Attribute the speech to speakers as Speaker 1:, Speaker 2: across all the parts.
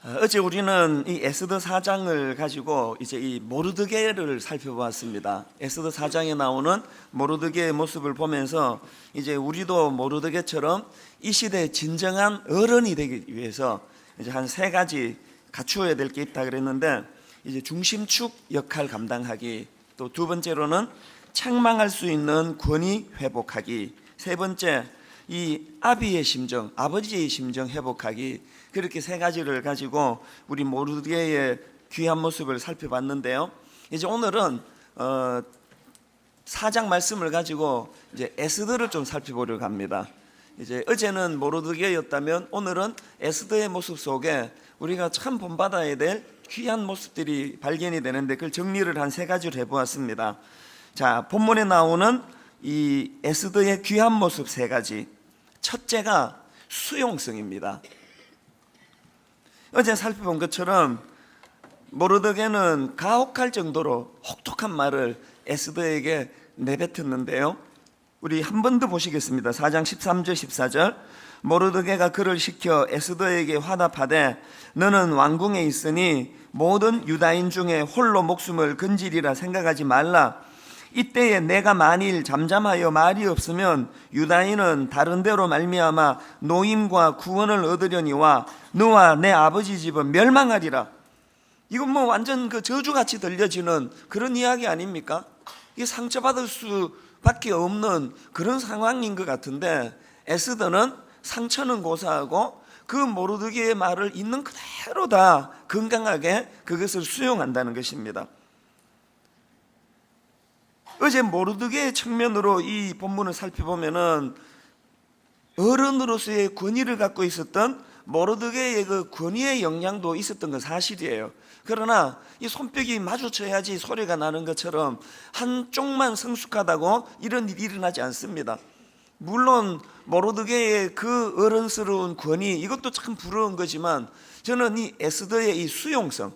Speaker 1: 어제 우리는 이 에스더 4장을 가지고 이제 이 모르드게를 살펴보았습니다. 에스더 4장에 나오는 모르드게의 모습을 보면서 이제 우리도 모르드게처럼 이 시대의 진정한 어른이 되기 위해서 이제 한 세 가지 갖추어야 될 게 있다 그랬는데, 이제 중심축 역할 감당하기, 또 두 번째로는 책망할 수 있는 권위 회복하기, 세 번째 이 아비의 심정, 아버지의 심정 회복하기, 그렇게 세 가지를 가지고 우리 모르드게의 귀한 모습을 살펴봤는데요. 이제 오늘은 4장 말씀을 가지고 이제 에스더를 좀 살펴보려고 합니다. 이제 어제는 모르드게였다면 오늘은 에스더의 모습 속에 우리가 참 본받아야 될 귀한 모습들이 발견이 되는데, 그걸 정리를 한 세 가지로 해보았습니다. 자, 본문에 나오는 이 에스더의 귀한 모습 세 가지. 첫째가 수용성입니다. 어제 살펴본 것처럼 모르드게는 가혹할 정도로 혹독한 말을 에스더에게 내뱉었는데요. 우리 한 번 더 보시겠습니다. 4장 13절 14절. 모르드게가 그를 시켜 에스더에게 화답하되 너는 왕궁에 있으니 모든 유다인 중에 홀로 목숨을 건지리라 생각하지 말라. 이때에 내가 만일 잠잠하여 말이 없으면 유다인은 다른 데로 말미암아 노임과 구원을 얻으려니와 너와 내 아버지 집은 멸망하리라. 이건 뭐 완전 그 저주같이 들려지는 그런 이야기 아닙니까? 이게 상처받을 수밖에 없는 그런 상황인 것 같은데, 에스더는 상처는 고사하고 그 모르드게의 말을 있는 그대로 다 건강하게 그것을 수용한다는 것입니다. 어제 모르드게의 측면으로 이 본문을 살펴보면은 어른으로서의 권위를 갖고 있었던 모르드게의 그 권위의 영향도 있었던 건 사실이에요. 그러나 이 손뼉이 마주쳐야지 소리가 나는 것처럼 한쪽만 성숙하다고 이런 일이 일어나지 않습니다. 물론 모르드게의 그 어른스러운 권위, 이것도 참 부러운 거지만 저는 이 에스더의 이 수용성,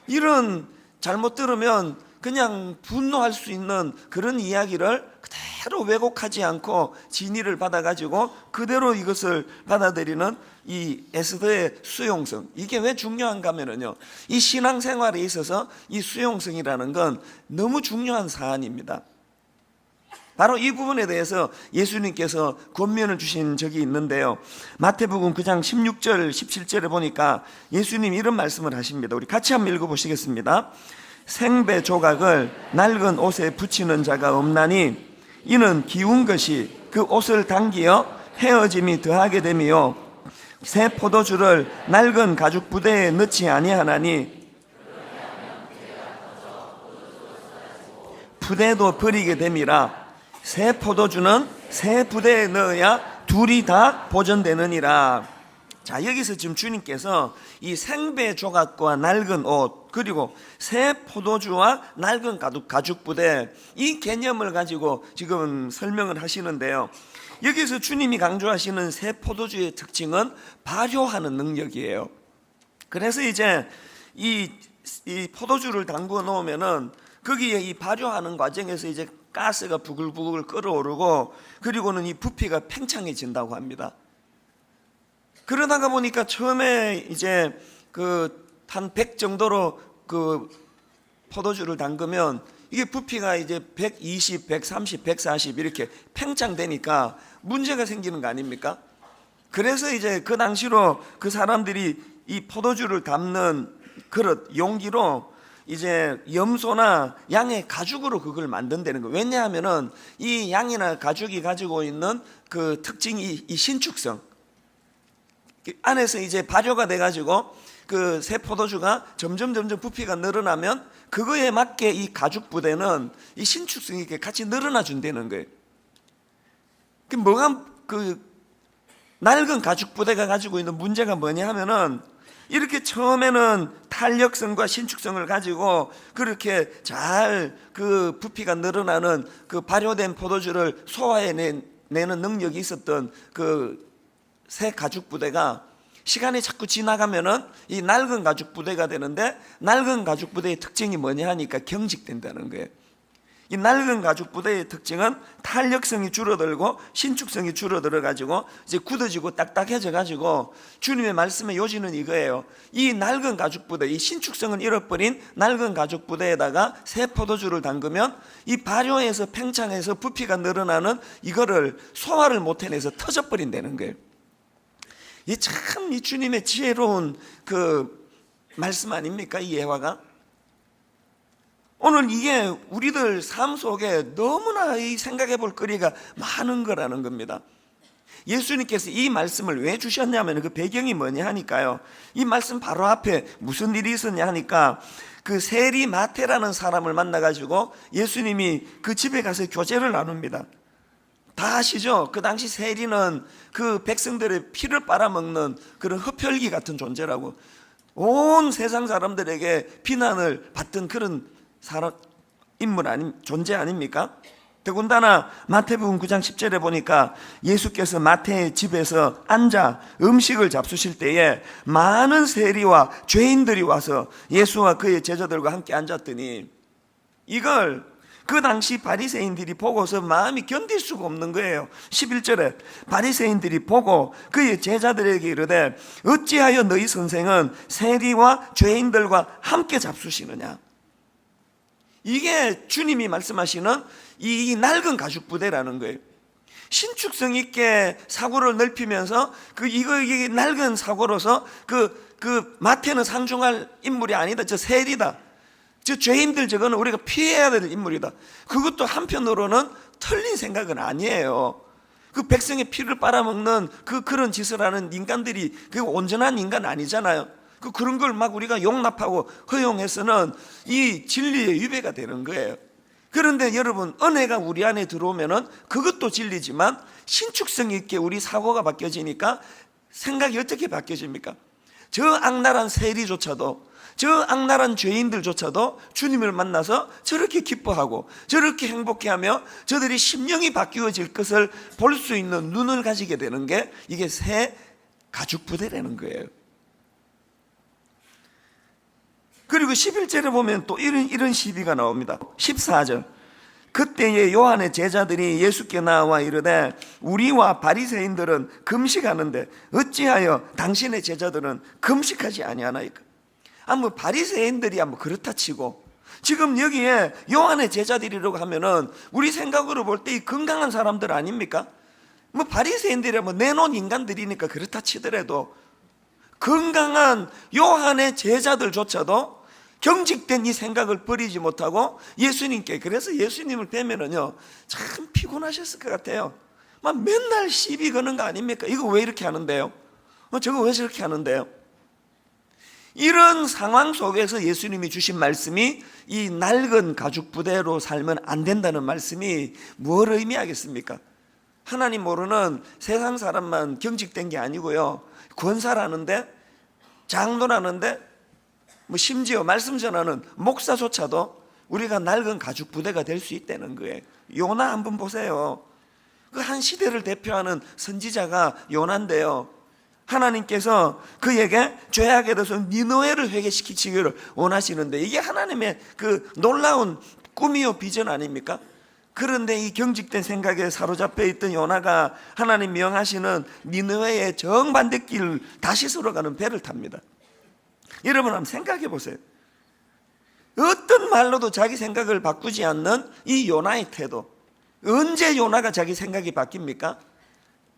Speaker 1: 이런 잘못 들으면 그냥 분노할 수 있는 그런 이야기를 그대로 왜곡하지 않고 진의를 받아가지고 그대로 이것을 받아들이는 이 에스더의 수용성, 이게 왜 중요한가 하면요, 이 신앙생활에 있어서 이 수용성이라는 건 너무 중요한 사안입니다. 바로 이 부분에 대해서 예수님께서 권면을 주신 적이 있는데요. 마태복음 9장 16절 17절에 보니까 예수님 이런 말씀을 하십니다. 우리 같이 한번 읽어보시겠습니다. 생배 조각을 낡은 옷에 붙이는 자가 없나니 이는 기운 것이 그 옷을 당기어 헤어짐이 더하게 됨이요 새 포도주를 낡은 가죽 부대에 넣지 아니하나니 부대도 버리게 됨이라. 새 포도주는 새 부대에 넣어야 둘이 다 보존되느니라. 자, 여기서 지금 주님께서 이 생배 조각과 낡은 옷, 그리고 새 포도주와 낡은 가죽 부대, 이 개념을 가지고 지금 설명을 하시는데요. 여기서 주님이 강조하시는 새 포도주의 특징은 발효하는 능력이에요. 그래서 이제 이 포도주를 담궈 놓으면은 거기에 이 발효하는 과정에서 이제 가스가 부글부글 끓어오르고, 그리고는 이 부피가 팽창해진다고 합니다. 그러다가 보니까 처음에 이제 한 100 정도로 그 포도주를 담그면 이게 부피가 이제 120, 130, 140 이렇게 팽창되니까 문제가 생기는 거 아닙니까? 그래서 이제 그 당시로 그 사람들이 이 포도주를 담는 그릇, 용기로 이제 염소나 양의 가죽으로 그걸 만든다는 거예요. 왜냐하면은 이 양이나 가죽이 가지고 있는 그 특징이 이 신축성, 안에서 이제 발효가 돼가지고 그 새 포도주가 점점 부피가 늘어나면 그거에 맞게 이 가죽 부대는 이 신축성이 이렇게 같이 늘어나 준다는 거예요. 그 뭐가 그 낡은 가죽 부대가 가지고 있는 문제가 뭐냐 하면은 이렇게 처음에는 탄력성과 신축성을 가지고 그렇게 잘 그 부피가 늘어나는 그 발효된 포도주를 소화해내는 능력이 있었던 그 새 가죽 부대가 시간이 자꾸 지나가면은 이 낡은 가죽 부대가 되는데, 낡은 가죽 부대의 특징이 뭐냐 하니까 경직된다는 거예요. 이 낡은 가죽 부대의 특징은 탄력성이 줄어들고 신축성이 줄어들어 가지고 이제 굳어지고 딱딱해져 가지고 주님의 말씀의 요지는 이거예요. 이 낡은 가죽 부대, 이 신축성을 잃어버린 낡은 가죽 부대에다가 새 포도주를 담그면 이 발효해서 팽창해서 부피가 늘어나는 이거를 소화를 못 해내서 터져버린다는 거예요. 이 참 이 주님의 지혜로운 그 말씀 아닙니까? 이 예화가. 오늘 이게 우리들 삶 속에 너무나 이 생각해 볼 거리가 많은 거라는 겁니다. 예수님께서 이 말씀을 왜 주셨냐면 그 배경이 뭐냐 하니까요. 이 말씀 바로 앞에 무슨 일이 있었냐 하니까 그 세리 마태라는 사람을 만나가지고 예수님이 그 집에 가서 교제를 나눕니다. 다 아시죠? 그 당시 세리는 그 백성들의 피를 빨아먹는 그런 흡혈귀 같은 존재라고, 온 세상 사람들에게 비난을 받던 그런 존재 아닙니까? 더군다나 마태복음 9장 10절에 보니까 예수께서 마태의 집에서 앉아 음식을 잡수실 때에 많은 세리와 죄인들이 와서 예수와 그의 제자들과 함께 앉았더니 이걸 그 당시 바리새인들이 보고서 마음이 견딜 수가 없는 거예요. 11절에 바리새인들이 보고 그의 제자들에게 이르되 어찌하여 너희 선생은 세리와 죄인들과 함께 잡수시느냐. 이게 주님이 말씀하시는 이 낡은 가죽 부대라는 거예요. 신축성 있게 사고를 넓히면서 이게 낡은 사고로서 그 마태는 상중할 인물이 아니다. 저 세리다. 저 죄인들 저거는 우리가 피해야 될 인물이다. 그것도 한편으로는 틀린 생각은 아니에요. 그 백성의 피를 빨아먹는 그런 짓을 하는 인간들이 그 온전한 인간 아니잖아요. 그런 걸 막 우리가 용납하고 허용해서는 이 진리의 위배가 되는 거예요. 그런데 여러분, 은혜가 우리 안에 들어오면은 그것도 진리지만 신축성 있게 우리 사고가 바뀌어지니까 생각이 어떻게 바뀌어집니까? 저 악랄한 세리조차도, 저 악랄한 죄인들조차도 주님을 만나서 저렇게 기뻐하고 저렇게 행복해하며 저들이 심령이 바뀌어질 것을 볼 수 있는 눈을 가지게 되는 게 이게 새 가죽 부대라는 거예요. 그리고 11절에 보면 또 이런 시비가 나옵니다. 14절. 그때에 요한의 제자들이 예수께 나와 이르되 우리와 바리새인들은 금식하는데 어찌하여 당신의 제자들은 금식하지 아니하나이까? 뭐 바리새인들이야 뭐 그렇다 치고 지금 여기에 요한의 제자들이라고 하면은 우리 생각으로 볼 때 이 건강한 사람들 아닙니까? 뭐 바리새인들이야 뭐 내놓은 인간들이니까 그렇다 치더라도 건강한 요한의 제자들조차도 경직된 이 생각을 버리지 못하고 예수님께, 그래서 예수님을 뵈면은요 참 피곤하셨을 것 같아요. 막 맨날 시비 거는 거 아닙니까? 이거 왜 이렇게 하는데요? 저거 왜 저렇게 하는데요? 이런 상황 속에서 예수님이 주신 말씀이 이 낡은 가죽 부대로 살면 안 된다는 말씀이 뭘 의미하겠습니까? 하나님 모르는 세상 사람만 경직된 게 아니고요, 권사라는데, 장로라는데, 뭐 심지어 말씀 전하는 목사조차도 우리가 낡은 가죽 부대가 될 수 있다는 거예요. 요나 한번 보세요. 그 한 시대를 대표하는 선지자가 요나인데요, 하나님께서 그에게 죄악에 대해서 니느웨를 회개시키기를 원하시는데 이게 하나님의 그 놀라운 꿈이요 비전 아닙니까? 그런데 이 경직된 생각에 사로잡혀 있던 요나가 하나님 명하시는 니느웨의 정반대길을 다시 걸어가는 배를 탑니다. 여러분 한번 생각해 보세요. 어떤 말로도 자기 생각을 바꾸지 않는 이 요나의 태도. 언제 요나가 자기 생각이 바뀝니까?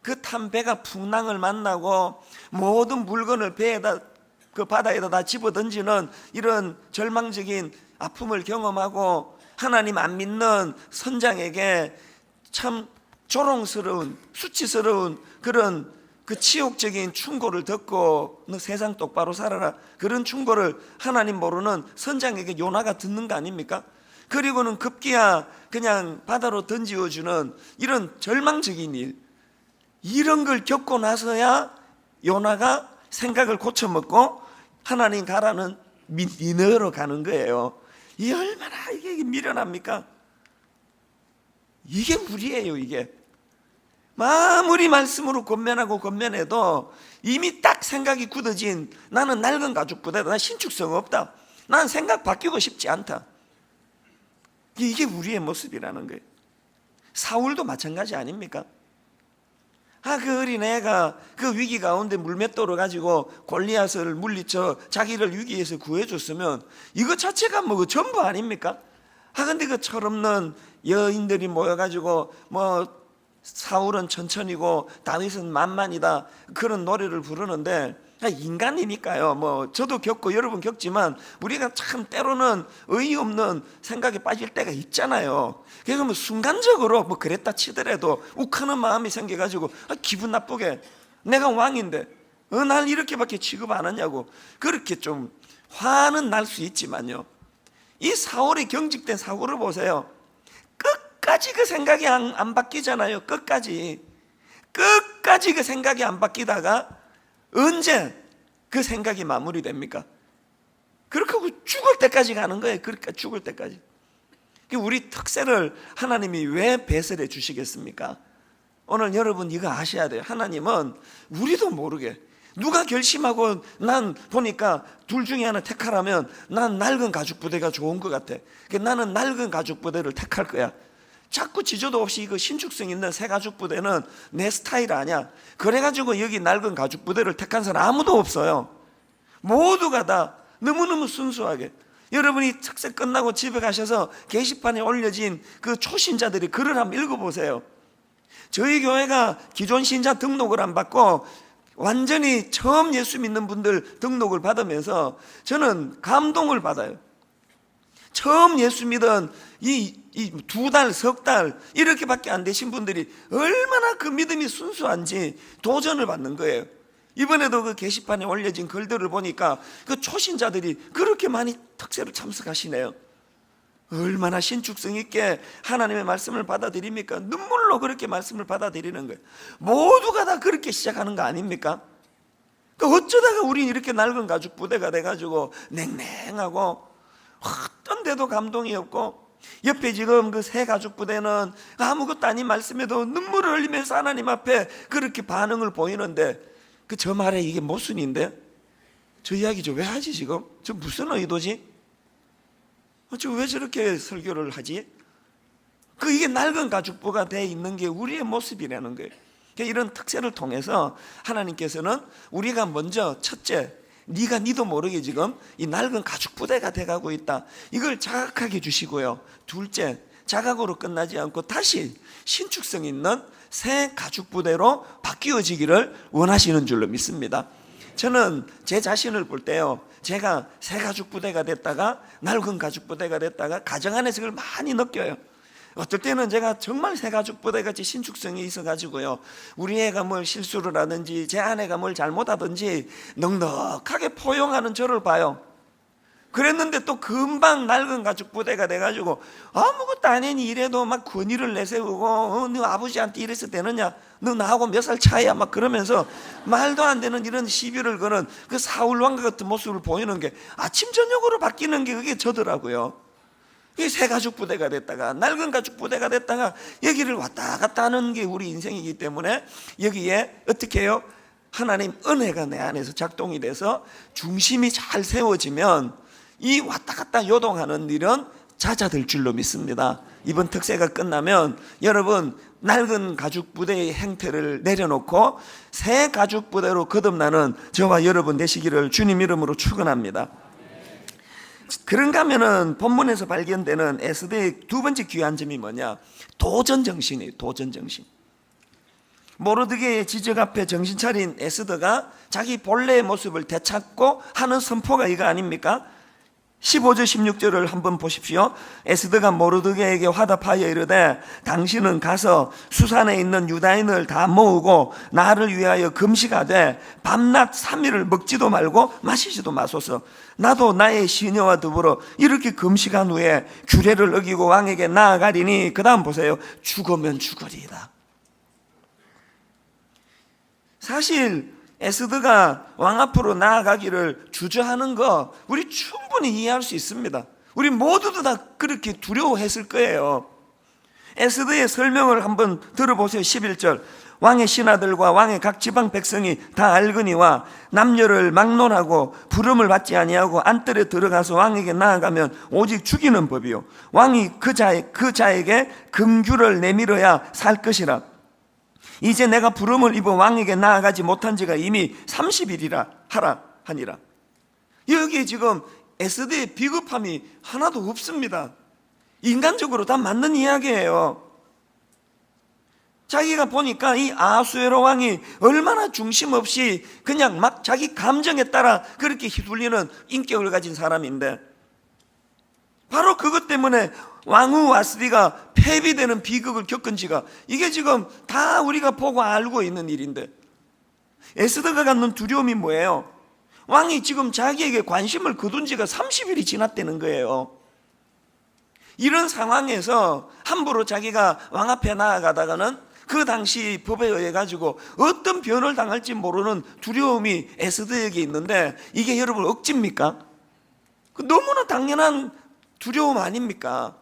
Speaker 1: 그 탄 배가 풍랑을 만나고 모든 물건을 배에다, 그 바다에다 다 집어던지는 이런 절망적인 아픔을 경험하고 하나님 안 믿는 선장에게 참 조롱스러운, 수치스러운 그런 그 치욕적인 충고를 듣고 너 세상 똑바로 살아라, 그런 충고를 하나님 모르는 선장에게 요나가 듣는 거 아닙니까? 그리고는 급기야 그냥 바다로 던지어주는 이런 절망적인 일, 이런 걸 겪고 나서야 요나가 생각을 고쳐먹고 하나님 가라는 니느웨로 가는 거예요. 이 얼마나 이게 미련합니까? 이게 무리예요. 이게 아무리 말씀으로 권면하고 권면해도 이미 딱 생각이 굳어진, 나는 낡은 가죽 부대다, 난 신축성 없다, 난 생각 바뀌고 싶지 않다. 이게 우리의 모습이라는 거예요. 사울도 마찬가지 아닙니까? 그 어린애가 그 위기 가운데 물맷돌을 가지고 골리앗을 물리쳐 자기를 위기에서 구해줬으면 이거 자체가 뭐 전부 아닙니까? 근데 그 철없는 여인들이 모여가지고 뭐 사울은 천천히고 다윗은 만만이다 그런 노래를 부르는데, 인간이니까요. 뭐 저도 겪고 여러분 겪지만 우리가 참 때로는 어이없는 생각에 빠질 때가 있잖아요. 그래서 뭐 순간적으로 뭐 그랬다 치더라도 욱하는 마음이 생겨가지고 기분 나쁘게 내가 왕인데 날 이렇게밖에 취급 안 하냐고 그렇게 좀 화는 날 수 있지만요, 이 사울이 경직된 사울을 보세요. 끝까지 그 생각이 안 바뀌잖아요. 끝까지 그 생각이 안 바뀌다가 언제 그 생각이 마무리됩니까? 그렇게 하고 죽을 때까지 가는 거예요. 그러니까 죽을 때까지. 우리 특세를 하나님이 왜 배설해 주시겠습니까? 오늘 여러분 이거 아셔야 돼요. 하나님은 우리도 모르게 누가 결심하고 난 보니까 둘 중에 하나 택하라면 난 낡은 가죽 부대가 좋은 것 같아. 나는 낡은 가죽 부대를 택할 거야. 자꾸 지저도 없이 이거 신축성 있는 새 가죽 부대는 내 스타일 아니야. 그래가지고 여기 낡은 가죽 부대를 택한 사람 아무도 없어요. 모두가 다 너무너무 순수하게. 여러분이 특세 끝나고 집에 가셔서 게시판에 올려진 그 초신자들이 글을 한번 읽어보세요. 저희 교회가 기존 신자 등록을 안 받고 완전히 처음 예수 믿는 분들 등록을 받으면서 저는 감동을 받아요. 처음 예수 믿은 이 2달, 석 달 이렇게밖에 안 되신 분들이 얼마나 그 믿음이 순수한지 도전을 받는 거예요. 이번에도 그 게시판에 올려진 글들을 보니까 그 초신자들이 그렇게 많이 특세로 참석하시네요. 얼마나 신축성 있게 하나님의 말씀을 받아들입니까? 눈물로 그렇게 말씀을 받아들이는 거예요. 모두가 다 그렇게 시작하는 거 아닙니까? 어쩌다가 우린 이렇게 낡은 가죽 부대가 돼가지고 냉랭하고 어떤 데도 감동이 없고, 옆에 지금 그 새 가죽 부대는 아무것도 아닌 말씀에도 눈물을 흘리면서 하나님 앞에 그렇게 반응을 보이는데, 저 말에 이게 모순인데? 저 이야기 왜 하지 지금? 저 무슨 의도지? 저 왜 저렇게 설교를 하지? 이게 낡은 가죽부가 돼 있는 게 우리의 모습이라는 거예요. 이런 특세를 통해서 하나님께서는 우리가 먼저 첫째, 니도 모르게 지금 이 낡은 가죽 부대가 돼가고 있다, 이걸 자각하게 주시고요. 둘째, 자각으로 끝나지 않고 다시 신축성 있는 새 가죽 부대로 바뀌어지기를 원하시는 줄로 믿습니다. 저는 제 자신을 볼 때요, 제가 새 가죽 부대가 됐다가 낡은 가죽 부대가 됐다가 가정 안에서 그걸 많이 느껴요. 어떨 때는 제가 정말 새 가죽 부대같이 신축성이 있어가지고요, 우리 애가 뭘 실수를 하든지 제 아내가 뭘 잘못하든지 넉넉하게 포용하는 저를 봐요. 그랬는데 또 금방 낡은 가죽 부대가 돼가지고 아무것도 아니니 이래도 막 권위를 내세우고 너 아버지한테 이래서 되느냐, 너 나하고 몇 살 차이야, 막 그러면서 말도 안 되는 이런 시비를 거는 그 사울 왕과 같은 모습을 보이는 게 아침 저녁으로 바뀌는 게 그게 저더라고요. 이 새 가죽 부대가 됐다가 낡은 가죽 부대가 됐다가 여기를 왔다 갔다 하는 게 우리 인생이기 때문에 여기에 어떻게 해요? 하나님 은혜가 내 안에서 작동이 돼서 중심이 잘 세워지면 이 왔다 갔다 요동하는 일은 잦아들 줄로 믿습니다. 이번 특세가 끝나면 여러분 낡은 가죽 부대의 행태를 내려놓고 새 가죽 부대로 거듭나는 저와 여러분 되시기를 주님 이름으로 축원합니다. 그런가 하면은 본문에서 발견되는 에스더의 두 번째 귀한 점이 뭐냐? 도전정신이에요. 도전정신. 모르드게의 지적 앞에 정신 차린 에스더가 자기 본래의 모습을 되찾고 하는 선포가 이거 아닙니까? 15절 16절을 한번 보십시오. 에스더가 모르드게에게 화답하여 이르되 당신은 가서 수산에 있는 유다인을 다 모으고 나를 위하여 금식하되 밤낮 3일을 먹지도 말고 마시지도 마소서. 나도 나의 시녀와 더불어 이렇게 금식한 후에 규례를 어기고 왕에게 나아가리니, 그 다음 보세요. 죽으면 죽으리이다. 사실 에스더가 왕 앞으로 나아가기를 주저하는 거 우리 충분히 이해할 수 있습니다. 우리 모두도 다 그렇게 두려워했을 거예요. 에스더의 설명을 한번 들어보세요. 11절. 왕의 신하들과 왕의 각 지방 백성이 다 알거니와 남녀를 막론하고 부름을 받지 아니하고 안뜰에 들어가서 왕에게 나아가면 오직 죽이는 법이요 왕이 그 자에게 금규를 내밀어야 살 것이라. 이제 내가 부름을 입어 왕에게 나아가지 못한 지가 이미 30일이라 하라 하니라. 여기 지금 에스더의 비겁함이 하나도 없습니다. 인간적으로 다 맞는 이야기예요. 자기가 보니까 이 아수에로 왕이 얼마나 중심 없이 그냥 막 자기 감정에 따라 그렇게 휘둘리는 인격을 가진 사람인데, 바로 그것 때문에 왕후 와스디가 폐비되는 비극을 겪은 지가 이게 지금 다 우리가 보고 알고 있는 일인데, 에스더가 갖는 두려움이 뭐예요? 왕이 지금 자기에게 관심을 거둔 지가 30일이 지났다는 거예요. 이런 상황에서 함부로 자기가 왕 앞에 나아가다가는 그 당시 법에 의해 가지고 어떤 변을 당할지 모르는 두려움이 에스더에게 있는데, 이게 여러분 억지입니까? 너무나 당연한 두려움 아닙니까?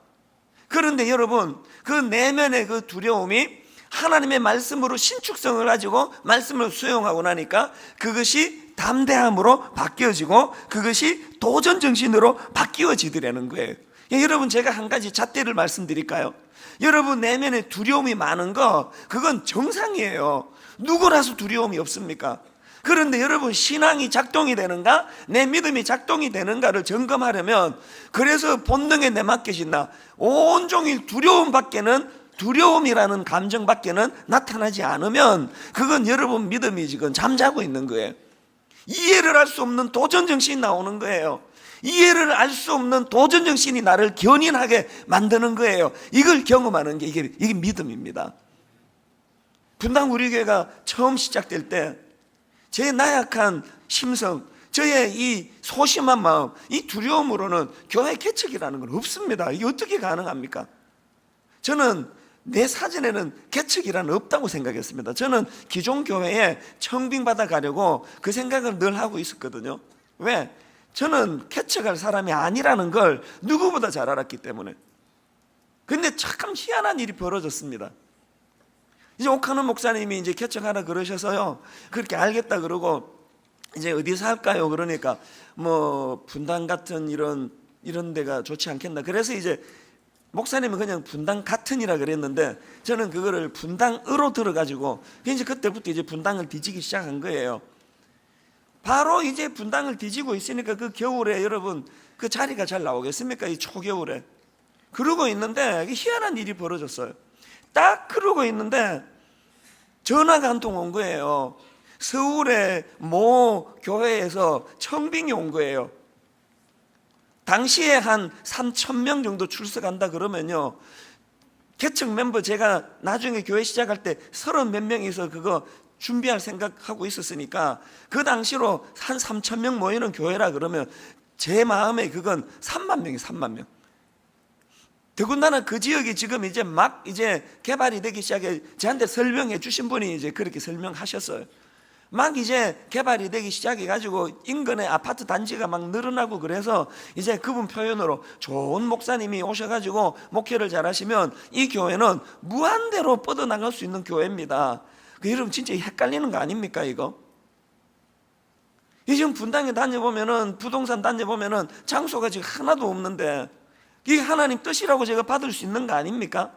Speaker 1: 그런데 여러분, 그 내면의 그 두려움이 하나님의 말씀으로 신축성을 가지고 말씀을 수용하고 나니까 그것이 담대함으로 바뀌어지고 그것이 도전 정신으로 바뀌어지더라는 거예요. 여러분, 제가 한 가지 잣대를 말씀드릴까요? 여러분 내면에 두려움이 많은 거, 그건 정상이에요. 누구라서 두려움이 없습니까? 그런데 여러분, 신앙이 작동이 되는가, 내 믿음이 작동이 되는가를 점검하려면, 그래서 본능에 내맡겨진다, 온종일 두려움이라는 감정밖에는 나타나지 않으면 그건 여러분 믿음이 지금 잠자고 있는 거예요. 이해를 할 수 없는 도전정신이 나오는 거예요. 이해를 알 수 없는 도전정신이 나를 견인하게 만드는 거예요. 이걸 경험하는 게 이게 믿음입니다. 분당 우리 교회가 처음 시작될 때 제 나약한 심성, 저의 이 소심한 마음, 이 두려움으로는 교회 개척이라는 건 없습니다. 이게 어떻게 가능합니까? 저는 내 사전에는 개척이라는 없다고 생각했습니다. 저는 기존 교회에 청빙받아 가려고 그 생각을 늘 하고 있었거든요. 왜? 저는 개척할 사람이 아니라는 걸 누구보다 잘 알았기 때문에. 근데 참 희한한 일이 벌어졌습니다. 이제 옥하는 목사님이 이제 개척하라 그러셔서요, 그렇게 알겠다 그러고, 이제 어디서 할까요? 그러니까 뭐 분당 같은 이런 데가 좋지 않겠나. 그래서 이제 목사님은 그냥 분당 같은이라 그랬는데, 저는 그거를 분당으로 들어가지고 이제 그때부터 이제 분당을 뒤지기 시작한 거예요. 바로 이제 분당을 뒤지고 있으니까 그 겨울에 여러분 그 자리가 잘 나오겠습니까? 이 초겨울에. 그러고 있는데 희한한 일이 벌어졌어요. 딱 그러고 있는데 전화가 한 통 온 거예요. 서울의 모 교회에서 청빙이 온 거예요. 당시에 한 3,000명 정도 출석한다 그러면요, 개척 멤버 제가 나중에 교회 시작할 때 30 몇 명이서 그거 준비할 생각하고 있었으니까, 그 당시로 한 3,000명 모이는 교회라 그러면 제 마음에 그건 3만 명이 3만 명. 더군다나 그 지역이 지금 이제 막 이제 개발이 되기 시작해. 저한테 설명해 주신 분이 이제 그렇게 설명하셨어요. 막 이제 개발이 되기 시작해 가지고 인근에 아파트 단지가 막 늘어나고, 그래서 이제 그분 표현으로 좋은 목사님이 오셔가지고 목회를 잘하시면 이 교회는 무한대로 뻗어나갈 수 있는 교회입니다. 여러분 진짜 헷갈리는 거 아닙니까 이거? 지금 분당에 다녀보면은, 부동산 다녀보면은 장소가 지금 하나도 없는데 이게 하나님 뜻이라고 제가 받을 수 있는 거 아닙니까?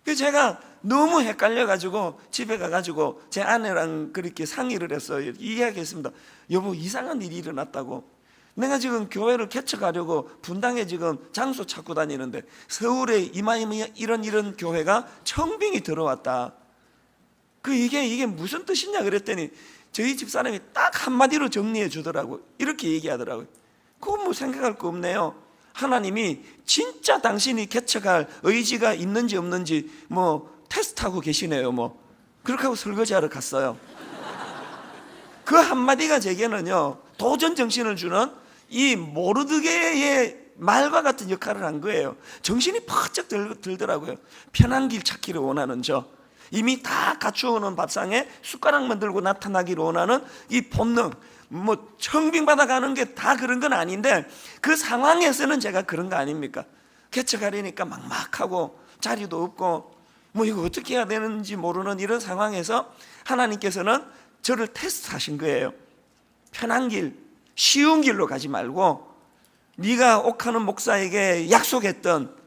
Speaker 1: 그래서 제가 너무 헷갈려가지고 집에 가가지고 제 아내랑 그렇게 상의를 했어요. 이야기했습니다. 여보, 이상한 일이 일어났다고. 내가 지금 교회를 개척하려고 분당에 지금 장소 찾고 다니는데 서울에 이런 교회가 청빙이 들어왔다. 이게 무슨 뜻이냐 그랬더니 저희 집사람이 딱 한마디로 정리해 주더라고요. 이렇게 얘기하더라고요. 그건 뭐 생각할 거 없네요. 하나님이 진짜 당신이 개척할 의지가 있는지 없는지 뭐 테스트하고 계시네요. 뭐 그렇게 하고 설거지하러 갔어요. 그 한마디가 제게는요, 도전 정신을 주는 이 모르드게의 말과 같은 역할을 한 거예요. 정신이 펄쩍 들더라고요. 편한 길 찾기를 원하는 이미 다 갖추어놓은 밥상에 숟가락만 들고 나타나기를 원하는 이 본능, 뭐 청빙받아 가는 게 다 그런 건 아닌데 그 상황에서는 제가 그런 거 아닙니까? 개척하려니까 막막하고 자리도 없고 뭐 이거 어떻게 해야 되는지 모르는 이런 상황에서 하나님께서는 저를 테스트하신 거예요. 편한 길, 쉬운 길로 가지 말고 네가 옥하는 목사에게 약속했던,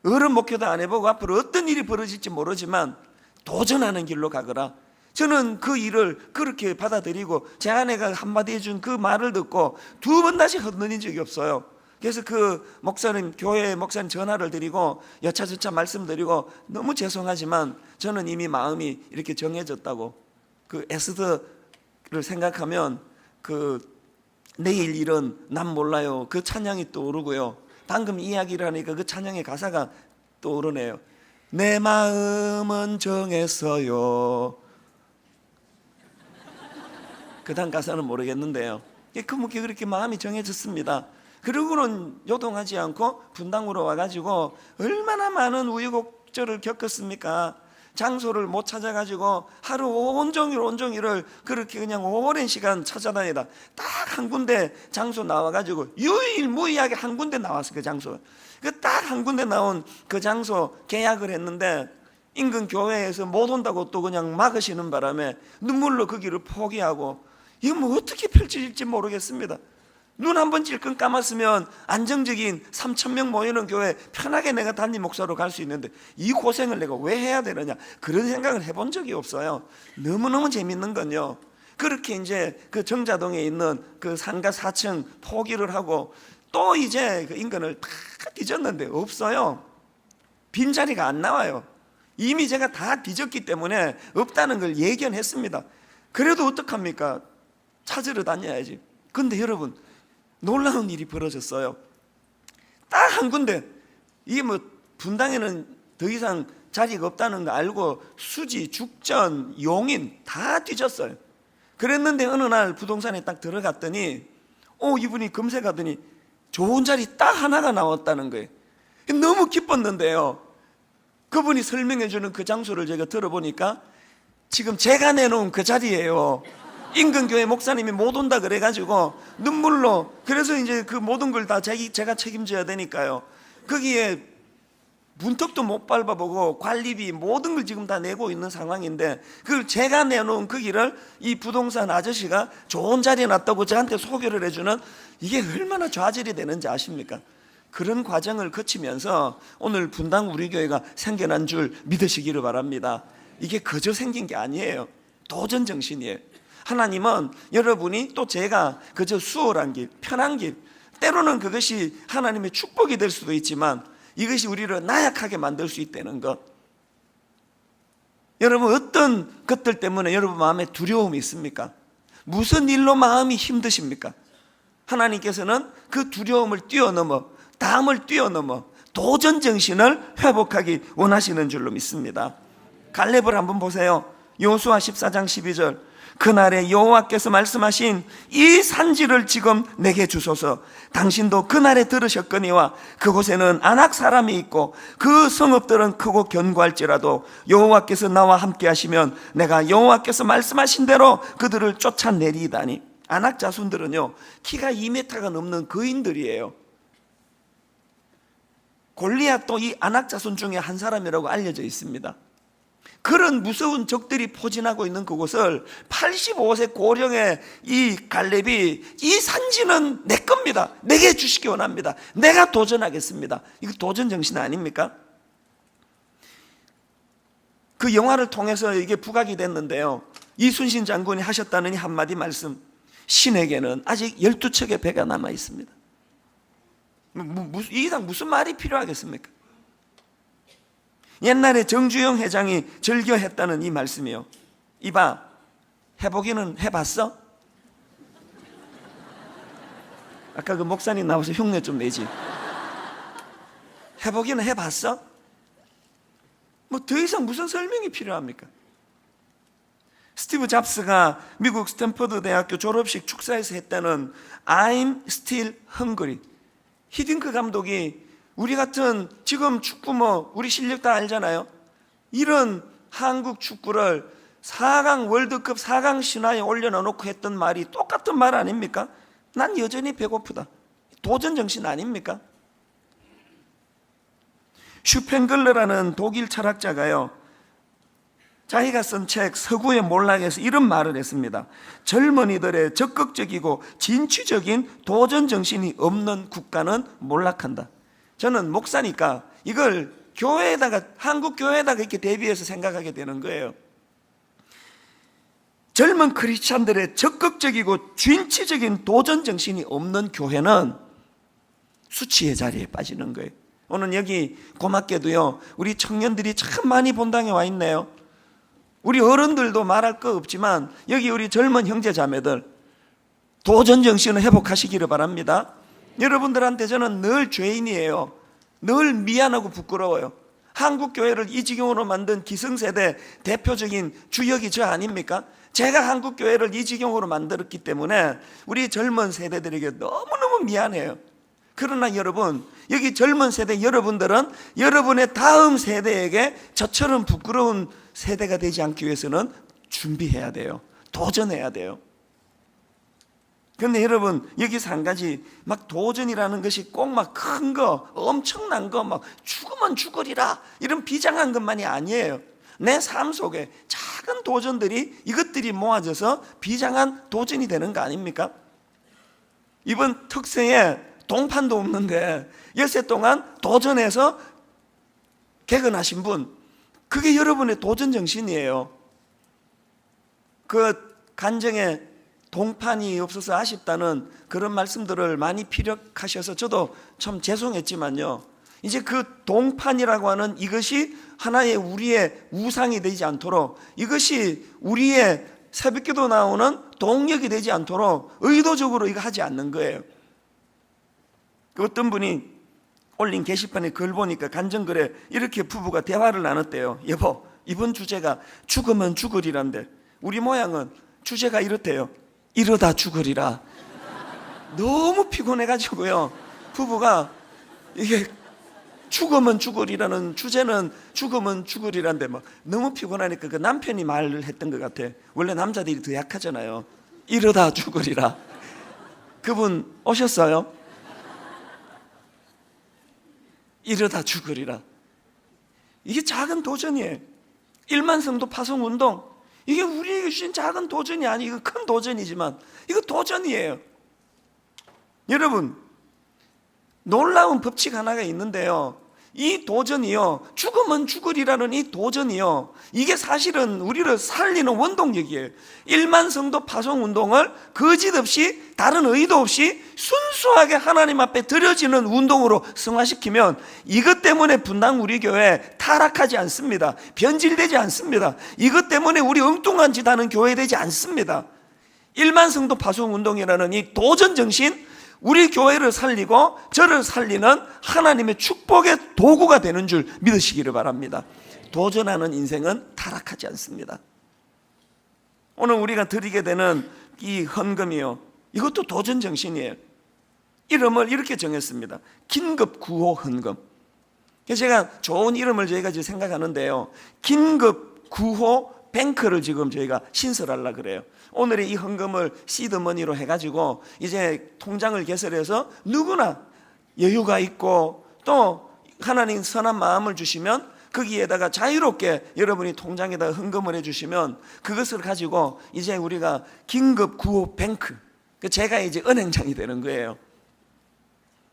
Speaker 1: 어른 목회도 안 해보고 앞으로 어떤 일이 벌어질지 모르지만 도전하는 길로 가거라. 저는 그 일을 그렇게 받아들이고 제 아내가 한마디 해준 그 말을 듣고 2번 다시 흔들린 적이 없어요. 그래서 그 목사님, 교회 목사님 전화를 드리고 여차저차 말씀드리고 너무 죄송하지만 저는 이미 마음이 이렇게 정해졌다고. 그 에스더를 생각하면 그 내일 일은 난 몰라요, 그 찬양이 떠오르고요. 방금 이야기를 하니까 그 찬양의 가사가 떠오르네요. 내 마음은 정했어요. 그 다음 가사는 모르겠는데요. 그렇게 마음이 정해졌습니다. 그러고는 요동하지 않고 분당으로 와가지고 얼마나 많은 우여곡절을 겪었습니까? 장소를 못 찾아가지고 하루 온종일을 그렇게 그냥 오랜 시간 찾아다니다 딱 한 군데 장소 나와가지고 유일무이하게 한 군데 나왔어요. 그 장소, 그 딱 한 군데 나온 그 장소 계약을 했는데 인근 교회에서 못 온다고 또 그냥 막으시는 바람에 눈물로 그 길을 포기하고, 이거 뭐 어떻게 펼쳐질지 모르겠습니다. 눈 한 번 찔끔 감았으면 안정적인 3,000명 모이는 교회 편하게 내가 담임 목사로 갈 수 있는데 이 고생을 내가 왜 해야 되느냐, 그런 생각을 해본 적이 없어요. 너무너무 재밌는 건요, 그렇게 이제 그 정자동에 있는 그 상가 4층 포기를 하고 또 이제 그 인근을 다 뒤졌는데 없어요. 빈자리가 안 나와요. 이미 제가 다 뒤졌기 때문에 없다는 걸 예견했습니다. 그래도 어떡합니까? 찾으러 다녀야지. 근데 여러분, 놀라운 일이 벌어졌어요. 딱 한 군데, 이게 뭐 분당에는 더 이상 자리가 없다는 거 알고 수지, 죽전, 용인 다 뒤졌어요. 그랬는데 어느 날 부동산에 딱 들어갔더니 이분이 검색하더니 좋은 자리 딱 하나가 나왔다는 거예요. 너무 기뻤는데요, 그분이 설명해 주는 그 장소를 제가 들어보니까 지금 제가 내놓은 그 자리예요. 인근 교회 목사님이 못 온다 그래가지고 눈물로, 그래서 이제 그 모든 걸 다 제가 책임져야 되니까요. 거기에 문턱도 못 밟아보고 관리비 모든 걸 지금 다 내고 있는 상황인데, 그걸 제가 내놓은 그 길을 이 부동산 아저씨가 좋은 자리에 놨다고 저한테 소개를 해주는, 이게 얼마나 좌절이 되는지 아십니까? 그런 과정을 거치면서 오늘 분당 우리 교회가 생겨난 줄 믿으시기를 바랍니다. 이게 그저 생긴 게 아니에요. 도전 정신이에요. 하나님은 여러분이 또 제가 그저 수월한 길, 편한 길, 때로는 그것이 하나님의 축복이 될 수도 있지만 이것이 우리를 나약하게 만들 수 있다는 것. 여러분, 어떤 것들 때문에 여러분 마음에 두려움이 있습니까? 무슨 일로 마음이 힘드십니까? 하나님께서는 그 두려움을 뛰어넘어, 담을 뛰어넘어 도전 정신을 회복하기 원하시는 줄로 믿습니다. 갈렙을 한번 보세요. 여호수아 14장 12절. 그날에 여호와께서 말씀하신 이 산지를 지금 내게 주소서. 당신도 그날에 들으셨거니와 그곳에는 아낙 사람이 있고 그 성읍들은 크고 견고할지라도 여호와께서 나와 함께 하시면 내가 여호와께서 말씀하신 대로 그들을 쫓아내리다니. 아낙 자손들은요, 키가 2m가 넘는 거인들이에요. 골리앗도 이 아낙 자손 중에 한 사람이라고 알려져 있습니다. 그런 무서운 적들이 포진하고 있는 그곳을 85세 고령의 이 갈렙이, 이 산지는 내 겁니다, 내게 주시기 원합니다, 내가 도전하겠습니다. 이거 도전 정신 아닙니까? 그 영화를 통해서 이게 부각이 됐는데요, 이순신 장군이 하셨다는 이 한마디 말씀, 신에게는 아직 12척의 배가 남아 있습니다. 이 이상 무슨 말이 필요하겠습니까? 옛날에 정주영 회장이 절교했다는 이 말씀이요. 이봐, 해보기는 해봤어? 아까 그 목사님 나와서 흉내 좀 내지. 해보기는 해봤어? 뭐 더 이상 무슨 설명이 필요합니까? 스티브 잡스가 미국 스탠퍼드 대학교 졸업식 축사에서 했다는 I'm still hungry. 히딩크 감독이 우리 같은 지금 축구 뭐 우리 실력 다 알잖아요. 이런 한국 축구를 4강 월드컵 4강 신화에 올려놓고 했던 말이 똑같은 말 아닙니까? 난 여전히 배고프다. 도전 정신 아닙니까? 슈펜글러라는 독일 철학자가요, 자기가 쓴 책 서구의 몰락에서 이런 말을 했습니다. 젊은이들의 적극적이고 진취적인 도전 정신이 없는 국가는 몰락한다. 저는 목사니까 이걸 교회에다가, 한국 교회에다가 이렇게 대비해서 생각하게 되는 거예요. 젊은 크리스찬들의 적극적이고 진취적인 도전 정신이 없는 교회는 수치의 자리에 빠지는 거예요. 오늘 여기 고맙게도요, 우리 청년들이 참 많이 본당에 와 있네요. 우리 어른들도 말할 거 없지만 여기 우리 젊은 형제 자매들 도전 정신을 회복하시기를 바랍니다. 여러분들한테 저는 늘 죄인이에요. 늘 미안하고 부끄러워요. 한국 교회를 이 지경으로 만든 기성세대 대표적인 주역이 저 아닙니까? 제가 한국 교회를 이 지경으로 만들었기 때문에 우리 젊은 세대들에게 너무너무 미안해요. 그러나 여러분, 여기 젊은 세대 여러분들은 여러분의 다음 세대에게 저처럼 부끄러운 세대가 되지 않기 위해서는 준비해야 돼요. 도전해야 돼요. 그런데 여러분, 여기서 한 가지, 막 도전이라는 것이 꼭 막 큰 거, 엄청난 거, 막 죽으면 죽으리라 이런 비장한 것만이 아니에요. 내 삶 속에 작은 도전들이, 이것들이 모아져서 비장한 도전이 되는 거 아닙니까? 이번 특세에 동판도 없는데 엿새 동안 도전해서 개근하신 분, 그게 여러분의 도전 정신이에요. 그 간정에 동판이 없어서 아쉽다는 그런 말씀들을 많이 피력하셔서 저도 참 죄송했지만요, 이제 그 동판이라고 하는 이것이 하나의 우리의 우상이 되지 않도록, 이것이 우리의 새벽기도 나오는 동력이 되지 않도록 의도적으로 이거 하지 않는 거예요. 어떤 분이 올린 게시판에 글 보니까 간증글에 이렇게 부부가 대화를 나눴대요. 여보, 이번 주제가 죽으면 죽으리란데 우리 모양은 주제가 이렇대요. 이러다 죽으리라. 너무 피곤해가지고요, 부부가 이게 죽으면 죽으리라는 주제는 죽으면 죽으리란데 막 너무 피곤하니까 그 남편이 말을 했던 것 같아. 원래 남자들이 더 약하잖아요. 이러다 죽으리라. 그분 오셨어요? 이러다 죽으리라. 이게 작은 도전이에요. 1만 성도 파송 운동, 이게 우리에게 주신 작은 도전이 아니고 이거 큰 도전이지만 이거 도전이에요. 여러분, 놀라운 법칙 하나가 있는데요, 이 도전이요, 죽으면 죽으리라는 이 도전이요, 이게 사실은 우리를 살리는 원동력이에요. 1만 성도 파송 운동을 거짓없이, 다른 의도 없이 순수하게 하나님 앞에 드려지는 운동으로 승화시키면 이것 때문에 분당 우리 교회 타락하지 않습니다. 변질되지 않습니다. 이것 때문에 우리 엉뚱한 짓 하는 교회 되지 않습니다. 1만 성도 파송 운동이라는 이 도전 정신, 우리 교회를 살리고 저를 살리는 하나님의 축복의 도구가 되는 줄 믿으시기를 바랍니다. 도전하는 인생은 타락하지 않습니다. 오늘 우리가 드리게 되는 이 헌금이요, 이것도 도전 정신이에요. 이름을 이렇게 정했습니다. 긴급 구호 헌금. 제가 좋은 이름을 저희가 지금 생각하는데요, 긴급 구호 뱅크를 지금 저희가 신설하려고 그래요. 오늘의 이 헌금을 시드머니로 해가지고 이제 통장을 개설해서 누구나 여유가 있고 또 하나님 선한 마음을 주시면 거기에다가 자유롭게 여러분이 통장에다 헌금을 해주시면 그것을 가지고 이제 우리가 긴급 구호 뱅크, 제가 이제 은행장이 되는 거예요.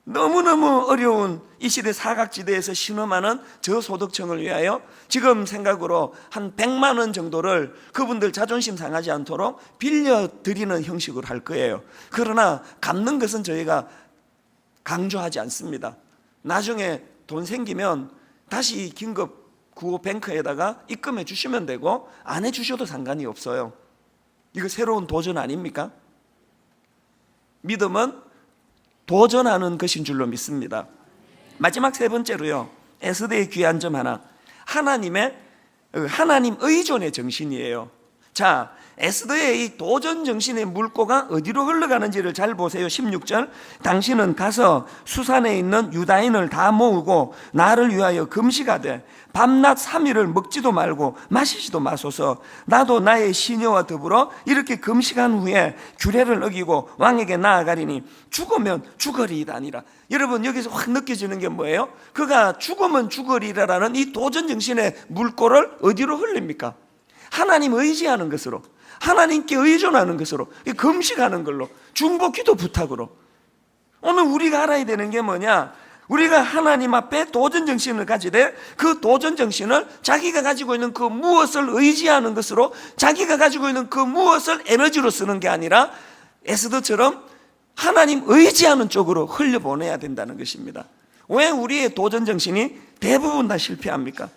Speaker 1: 너무너무 어려운 이 시대 사각지대에서 신음하는 저소득층을 위하여 지금 생각으로 한 100만 원 정도를 그분들 자존심 상하지 않도록 빌려드리는 형식으로 할 거예요. 그러나 갚는 것은 저희가 강조하지 않습니다. 나중에 돈 생기면 다시 긴급 구호 뱅크에다가 입금해 주시면 되고 안 해주셔도 상관이 없어요. 이거 새로운 도전 아닙니까? 믿음은 도전하는 것인 줄로 믿습니다. 마지막 세 번째로요, 에스더의 귀한 점 하나, 하나님 의존의 정신이에요. 자, 에스더의 이 도전 정신의 물꼬가 어디로 흘러가는지를 잘 보세요. 16절, 당신은 가서 수산에 있는 유다인을 다 모으고 나를 위하여 금식하되 밤낮 3일을 먹지도 말고 마시지도 마소서. 나도 나의 시녀와 더불어 이렇게 금식한 후에 규례를 어기고 왕에게 나아가리니 죽으면 죽으리이다 아니라. 여러분, 여기서 확 느껴지는 게 뭐예요? 그가 죽으면 죽으리라라는 이 도전 정신의 물꼬를 어디로 흘립니까? 하나님 의지하는 것으로, 하나님께 의존하는 것으로, 금식하는 걸로, 중보기도 부탁으로. 오늘 우리가 알아야 되는 게 뭐냐? 우리가 하나님 앞에 도전 정신을 가지되 그 도전 정신을 자기가 가지고 있는 그 무엇을 의지하는 것으로, 자기가 가지고 있는 그 무엇을 에너지로 쓰는 게 아니라 에스더처럼 하나님 의지하는 쪽으로 흘려보내야 된다는 것입니다. 왜 우리의 도전 정신이 대부분 다 실패합니까?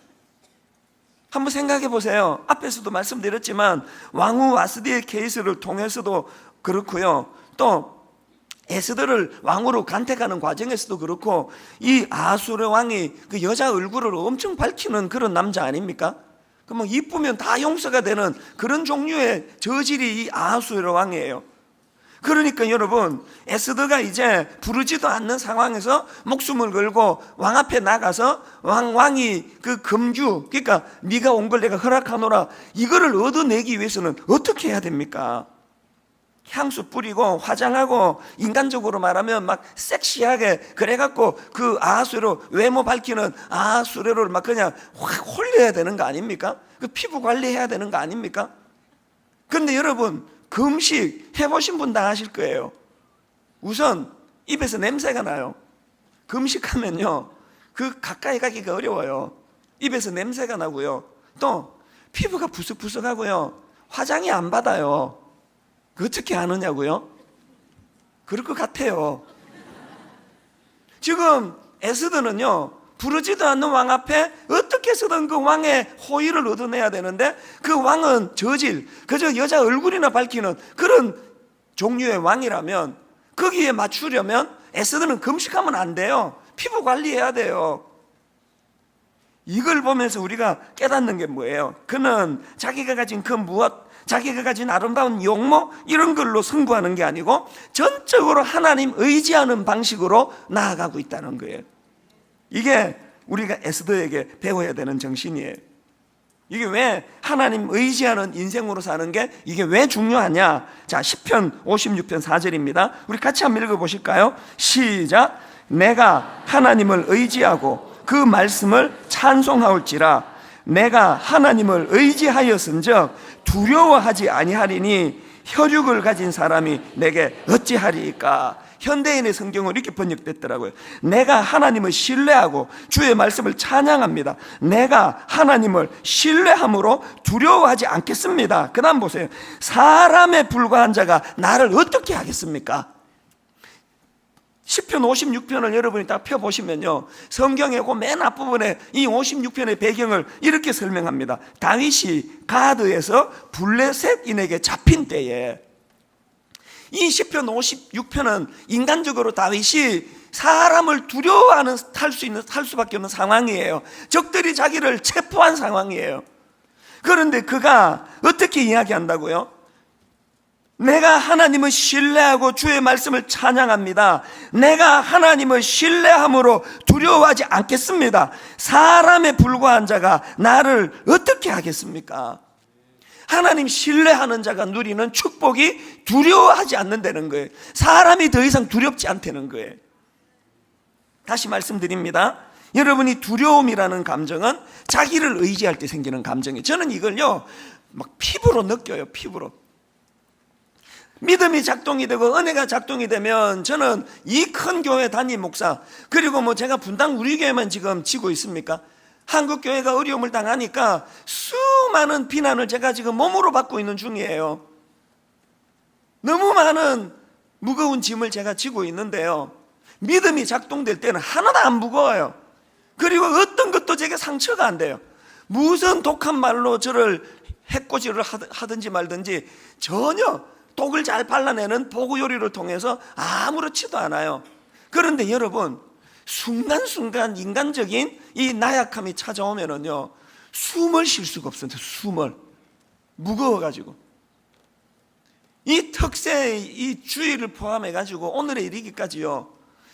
Speaker 1: 한번 생각해 보세요. 앞에서도 말씀드렸지만 왕후 와스디의 케이스를 통해서도 그렇고요, 또 에스더를 왕으로 간택하는 과정에서도 그렇고, 이 아수르 왕이 그 여자 얼굴을 엄청 밝히는 그런 남자 아닙니까? 그러면 이쁘면 다 용서가 되는 그런 종류의 저질이 이 아수르 왕이에요. 그러니까 여러분, 에스더가 이제 부르지도 않는 상황에서 목숨을 걸고 왕 앞에 나가서 왕이 그 금규, 그러니까 네가 온 걸 내가 허락하노라, 이거를 얻어내기 위해서는 어떻게 해야 됩니까? 향수 뿌리고 화장하고, 인간적으로 말하면 막 섹시하게 그래갖고 그 아수레로, 외모 밝히는 아수레를 막 그냥 확 홀려야 되는 거 아닙니까? 그 피부 관리해야 되는 거 아닙니까? 근데 여러분, 금식 해보신 분 다 아실 거예요. 우선 입에서 냄새가 나요. 금식하면요, 그 가까이 가기가 어려워요. 입에서 냄새가 나고요, 또 피부가 부석부석하고요, 화장이 안 받아요. 어떻게 아느냐고요? 그럴 것 같아요. 지금 에스더는요, 부르지도 않는 왕 앞에 어떻게 해서든 그 왕의 호의를 얻어내야 되는데, 그 왕은 저질, 그저 여자 얼굴이나 밝히는 그런 종류의 왕이라면 거기에 맞추려면 에스더는 금식하면 안 돼요. 피부 관리해야 돼요. 이걸 보면서 우리가 깨닫는 게 뭐예요? 그는 자기가 가진 그 무엇, 자기가 가진 아름다운 용모, 이런 걸로 승부하는 게 아니고 전적으로 하나님 의지하는 방식으로 나아가고 있다는 거예요. 이게 우리가 에스더에게 배워야 되는 정신이에요. 이게 왜 하나님 의지하는 인생으로 사는 게 이게 왜 중요하냐? 자, 시편 56편 4절입니다. 우리 같이 한번 읽어보실까요? 시작. 내가 하나님을 의지하고 그 말씀을 찬송하올지라. 내가 하나님을 의지하였은즉 두려워하지 아니하리니 혈육을 가진 사람이 내게 어찌하리이까. 현대인의 성경은 이렇게 번역됐더라고요. 내가 하나님을 신뢰하고 주의 말씀을 찬양합니다. 내가 하나님을 신뢰함으로 두려워하지 않겠습니다. 그 다음 보세요. 사람에 불과한 자가 나를 어떻게 하겠습니까? 시편 56편을 여러분이 딱 펴보시면요, 성경의 그 맨 앞부분에 이 56편의 배경을 이렇게 설명합니다. 다윗이 가드에서 블레셋인에게 잡힌 때에, 이 시편 56편은 인간적으로 다윗이 사람을 두려워하는, 탈 수밖에 없는 상황이에요. 적들이 자기를 체포한 상황이에요. 그런데 그가 어떻게 이야기한다고요? 내가 하나님을 신뢰하고 주의 말씀을 찬양합니다. 내가 하나님을 신뢰함으로 두려워하지 않겠습니다. 사람에 불과한 자가 나를 어떻게 하겠습니까? 하나님 신뢰하는 자가 누리는 축복이 두려워하지 않는다는 거예요. 사람이 더 이상 두렵지 않다는 거예요. 다시 말씀드립니다. 여러분이 두려움이라는 감정은 자기를 의지할 때 생기는 감정이에요. 저는 이걸요, 막 피부로 느껴요. 피부로. 믿음이 작동이 되고 은혜가 작동이 되면 저는 이 큰 교회 담임 목사, 그리고 뭐 제가 분당 우리 교회만 지금 지고 있습니까? 한국 교회가 어려움을 당하니까 수많은 비난을 제가 지금 몸으로 받고 있는 중이에요. 너무 많은 무거운 짐을 제가 지고 있는데요, 믿음이 작동될 때는 하나도 안 무거워요. 그리고 어떤 것도 제게 상처가 안 돼요. 무슨 독한 말로 저를 해코지를 하든지 말든지 전혀 독을 잘 발라내는 보고 요리를 통해서 아무렇지도 않아요. 그런데 여러분, 순간순간 인간적인 이 나약함이 찾아오면은요, 숨을 쉴 수가 없어요. 숨을. 무거워가지고 이 특세 이 주일을 포함해가지고 오늘에 이르기까지요,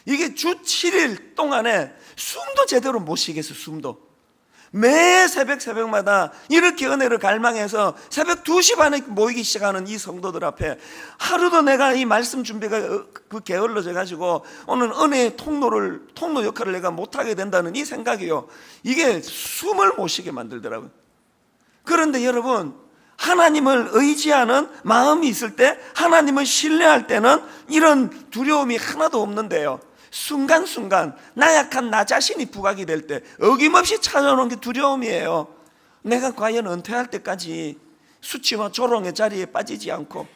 Speaker 1: 이게 주 7일 동안에 숨도 제대로 못 쉬겠어. 숨도 매 새벽마다 이렇게 은혜를 갈망해서 새벽 2시 반에 모이기 시작하는 이 성도들 앞에 하루도 내가 이 말씀 준비가 게을러져 가지고 오늘 은혜의 통로 역할을 내가 못하게 된다는 이 생각이요, 이게 숨을 못 쉬게 만들더라고요. 그런데 여러분, 하나님을 의지하는 마음이 있을 때, 하나님을 신뢰할 때는 이런 두려움이 하나도 없는데요, 순간순간 나약한 나 자신이 부각이 될 때 어김없이 찾아오는 게 두려움이에요. 내가 과연 은퇴할 때까지 수치와 조롱의 자리에 빠지지 않고,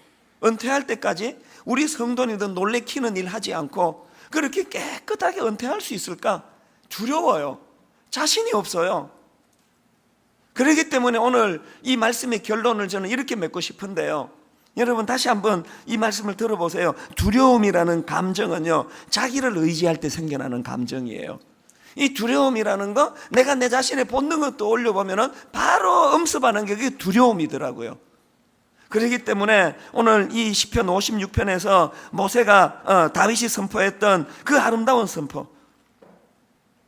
Speaker 1: 은퇴할 때까지 우리 성도님들 놀래키는 일 하지 않고 그렇게 깨끗하게 은퇴할 수 있을까? 두려워요. 자신이 없어요. 그렇기 때문에 오늘 이 말씀의 결론을 저는 이렇게 맺고 싶은데요, 여러분 다시 한번 이 말씀을 들어보세요. 두려움이라는 감정은요, 자기를 의지할 때 생겨나는 감정이에요. 이 두려움이라는 거, 내가 내 자신의 본능을 떠올려 보면은 바로 엄습하는 게 그게 두려움이더라고요. 그렇기 때문에 오늘 이 시편 56편에서 모세가 다윗이 선포했던 그 아름다운 선포,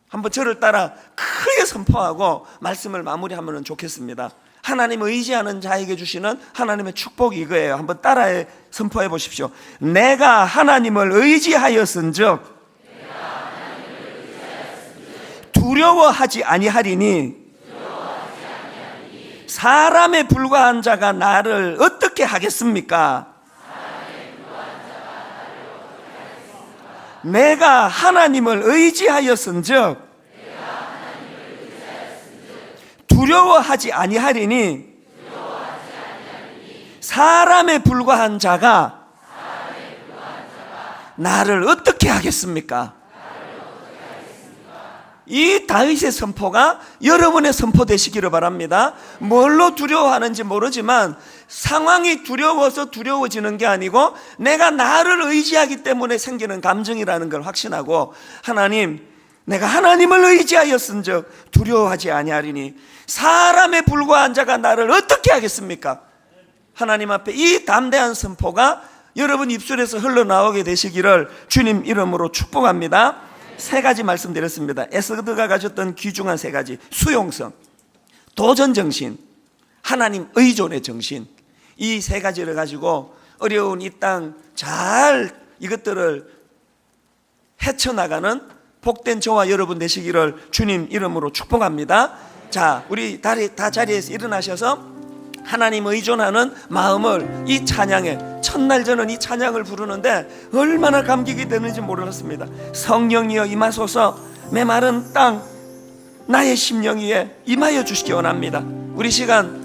Speaker 1: 한번 저를 따라 크게 선포하고 말씀을 마무리하면 좋겠습니다. 하나님 의지하는 자에게 주시는 하나님의 축복이 이거예요. 한번 따라해 선포해 보십시오. 내가 하나님을 의지하였은즉 두려워하지 아니하리니 사람에 불과한 자가 나를 어떻게 하겠습니까? 내가 하나님을 의지하였은즉 두려워하지 아니하리니 사람에 불과한 자가 나를 어떻게 하겠습니까? 이 다윗의 선포가 여러분의 선포 되시기를 바랍니다. 뭘로 두려워하는지 모르지만 상황이 두려워서 두려워지는 게 아니고 내가 나를 의지하기 때문에 생기는 감정이라는 걸 확신하고, 하나님, 내가 하나님을 의지하였은즉 두려워하지 아니하리니 사람에 불과한 자가 나를 어떻게 하겠습니까? 하나님 앞에 이 담대한 선포가 여러분 입술에서 흘러나오게 되시기를 주님 이름으로 축복합니다. 3가지 말씀드렸습니다. 에스더가 가졌던 귀중한 3가지: 수용성, 도전정신, 하나님 의존의 정신. 이 3가지를 가지고 어려운 이 땅 잘 이것들을 헤쳐나가는 복된 저와 여러분 되시기를 주님 이름으로 축복합니다. 자, 우리 다 자리에서 일어나셔서 하나님 의존하는 마음을 이 찬양에, 첫날 저는 이 찬양을 부르는데 얼마나 감격이 되는지 몰랐습니다. 성령이여 임하소서, 메마른 땅 나의 심령 위에 임하여 주시기 원합니다. 우리 시간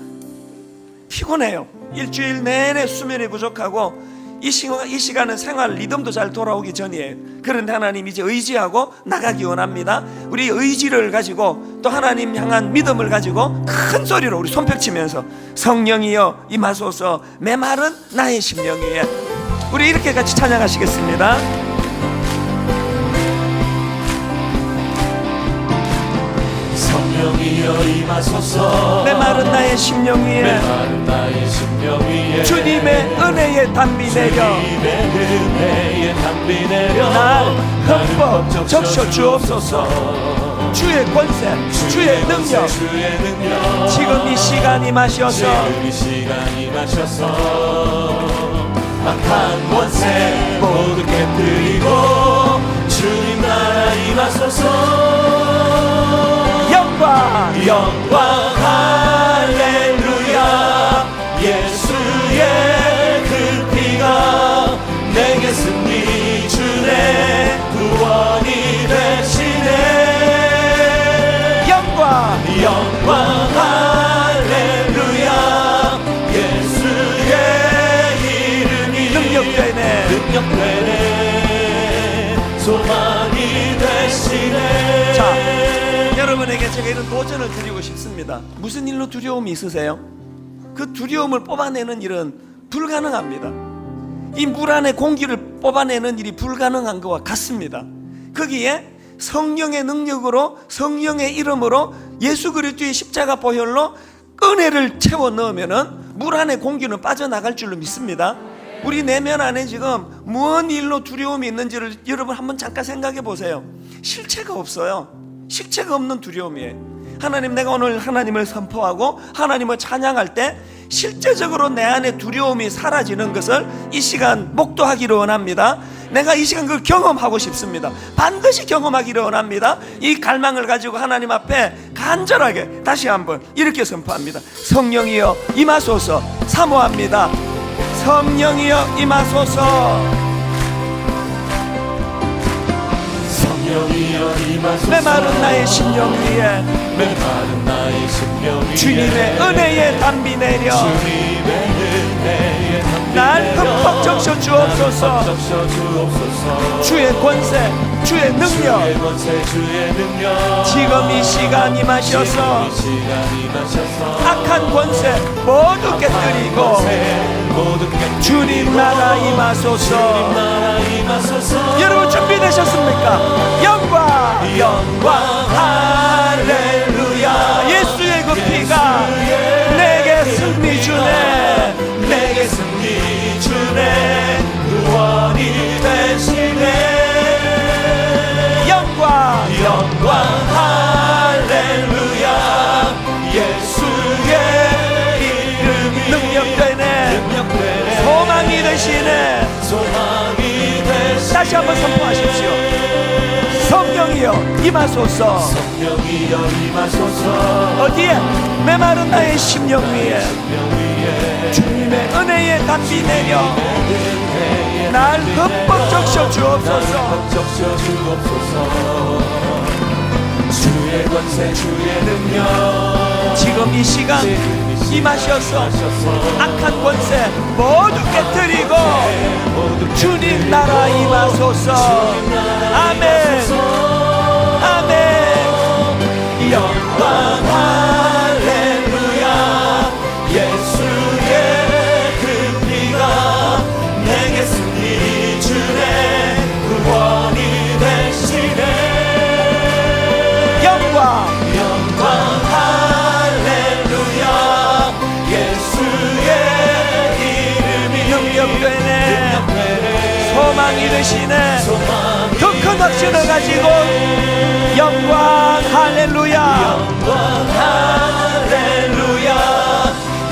Speaker 1: 피곤해요. 일주일 내내 수면이 부족하고 이 시간은 생활 리듬도 잘 돌아오기 전이에요. 그런데 하나님 이제 의지하고 나가기 원합니다. 우리 의지를 가지고 또 하나님 향한 믿음을 가지고 큰 소리로 우리 손뼉치면서 성령이여 임하소서, 메마른 나의 심령 위에, 우리 이렇게 같이 찬양하시겠습니다.
Speaker 2: 성령이여 임하소서,
Speaker 1: 메마른 나의 심령 위에,
Speaker 2: 메마른 나의 심령 위에
Speaker 1: 주님의 은혜의 담비 내려,
Speaker 2: 주님의 은혜의 담비 내려
Speaker 1: 날 흠뻑 적셔 주옵소서. 주의 권세, 주의 능력,
Speaker 2: 주의 능력
Speaker 1: 지금 이 시간 임하셔서,
Speaker 2: 지금 이 시간 임하셔서 악한 권세 모두 깨뜨리고 주님 나라 임하소서. 영광 할렐루야, 예수의 그 피가 내게 승리 주네 구원이 되시네. 영광 할렐루야, 예수의 이름이 능력되네 소망이 되시네.
Speaker 1: 자, 여러분에게 제가 이런 도전을 드리고 싶습니다. 무슨 일로 두려움이 있으세요? 그 두려움을 뽑아내는 일은 불가능합니다. 이 물 안에 공기를 뽑아내는 일이 불가능한 것과 같습니다. 거기에 성령의 능력으로, 성령의 이름으로, 예수 그리스도의 십자가 보혈로 은혜를 채워 넣으면은 물 안에 공기는 빠져나갈 줄로 믿습니다. 우리 내면 안에 지금 무슨 일로 두려움이 있는지를 여러분 한번 잠깐 생각해 보세요. 실체가 없어요. 실체가 없는 두려움이에요. 하나님, 내가 오늘 하나님을 선포하고 하나님을 찬양할 때 실제적으로 내 안에 두려움이 사라지는 것을 이 시간 목도하기를 원합니다. 내가 이 시간 그걸 경험하고 싶습니다. 반드시 경험하기를 원합니다. 이 갈망을 가지고 하나님 앞에 간절하게 다시 한번 이렇게 선포합니다. 성령이여 임하소서. 사모합니다. 성령이여 임하소서.
Speaker 2: 성령이여 임하소서.
Speaker 1: 메마른 나의 심령 위에
Speaker 2: 메마른 나의 심령 위에
Speaker 1: 주님의 은혜의 담비 내려
Speaker 2: 주님의 은혜의 담비
Speaker 1: 날
Speaker 2: 내려
Speaker 1: 흠뻑 적셔 주옵소서.
Speaker 2: 적셔 주옵소서.
Speaker 1: 주의 권세, 주의 능력
Speaker 2: 주의 권세, 주의 능력
Speaker 1: 지금 이 시간 임하셔서
Speaker 2: 이 시간 임하셔서
Speaker 1: 악한 권세 모두 깨뜨리고
Speaker 2: 모든 게
Speaker 1: 주님 나라 임하소서.
Speaker 2: 나라 임하소서.
Speaker 1: 여러분 준비되셨습니까? 영광
Speaker 2: 영광
Speaker 1: 할렐루야. 예수의 그 피가 내게 승리 주네.
Speaker 2: 내게 승리 주네. 구원이 되시네.
Speaker 1: 영광
Speaker 2: 영광 할렐루야. 예수의 이름이
Speaker 1: 능력되네.
Speaker 2: 능력되네.
Speaker 1: 소망이 되시네.
Speaker 2: 소망이 되시네.
Speaker 1: 다시 한번 선포하십시오. 성령이여 임하소서.
Speaker 2: 성령이여 임하소서.
Speaker 1: 어디에? 메마른 나의 심령 위에 주님의 은혜의 담비 내려 날 흠뻑 적셔 주옵소서.
Speaker 2: 적셔 주옵소서. 주의 권세, 주의 능력
Speaker 1: 지금 이 시간 임하셔서 악한 권세 모두 깨뜨리고 주님 나라 임하소서. 아멘 아멘.
Speaker 2: 영광 할렐루야. 예수의 그 피가 내게 승리 주네. 구원이 되시네.
Speaker 1: 영광
Speaker 2: 영광 할렐루야. 예수의 이름이
Speaker 1: 능력되네.
Speaker 2: 능력되네.
Speaker 1: 소망이 되시네.
Speaker 2: 소망이
Speaker 1: 더 큰 확신을 가지고 영광 할렐루야.
Speaker 2: 영광 할렐루야.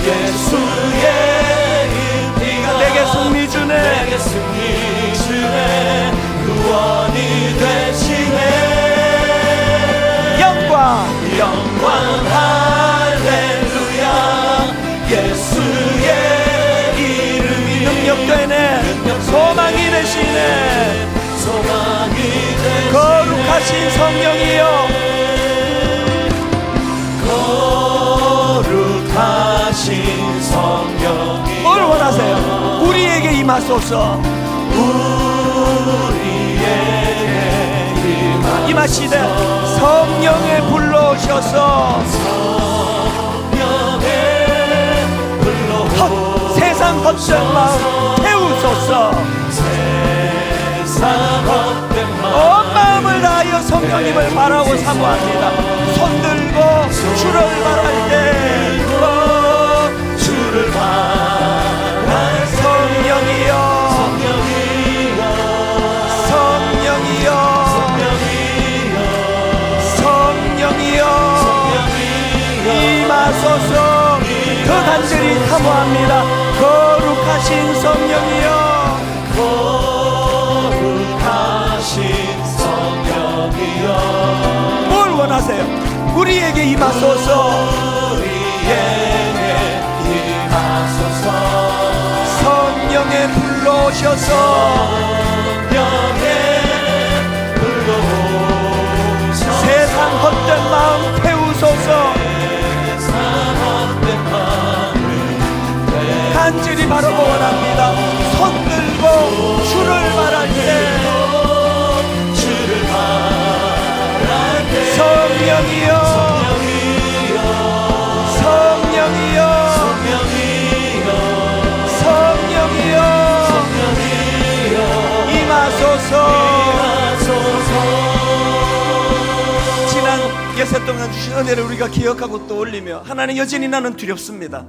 Speaker 2: 예수의 피가
Speaker 1: 내게 승리 주네.
Speaker 2: 내게 승리 주네. 구원이 되시네.
Speaker 1: 영광
Speaker 2: 영광 할렐루야. 예수의 이름이
Speaker 1: 능력되네. 소망이 되시네.
Speaker 2: 소망이 되시네.
Speaker 1: 거룩하신 성령이여
Speaker 2: 거룩하신 성령이
Speaker 1: 뭘 원하세요? 우리에게 임하소서.
Speaker 2: 우리에게
Speaker 1: 임하시되 성령에 불러오셔서
Speaker 2: 성령에 불러오소서.
Speaker 1: 세상 헛된 마음 태우소서.
Speaker 2: 세상 헛된 마음
Speaker 1: 온 마음을 다하여 성령님을 바라고 사모합니다. 손들고 주를 바랄 때
Speaker 2: 주를 바라.
Speaker 1: 성령이여 성령이여 성령이여 임하소서. 더 간절히 사모합니다. 거룩하신 성령이여
Speaker 2: 거룩하신 성령이여
Speaker 1: 뭘 원하세요? 우리에게 임하소서.
Speaker 2: 우리에게 임하소서.
Speaker 1: 성령에 불러오셔서
Speaker 2: 성령에 불러오소서.
Speaker 1: 세상 헛된 마음 태우소서.
Speaker 2: 세상 헛된 마음을
Speaker 1: 간절히 바라고 원합니다. 손들고 주를 바랄 때
Speaker 2: 주를 바랄 때
Speaker 1: 성령이여 성령이여 성령이여 임하소서. 지난 예세 동안 주신 은혜를 우리가 기억하고 또 올리며 하나님, 여전히 나는 두렵습니다.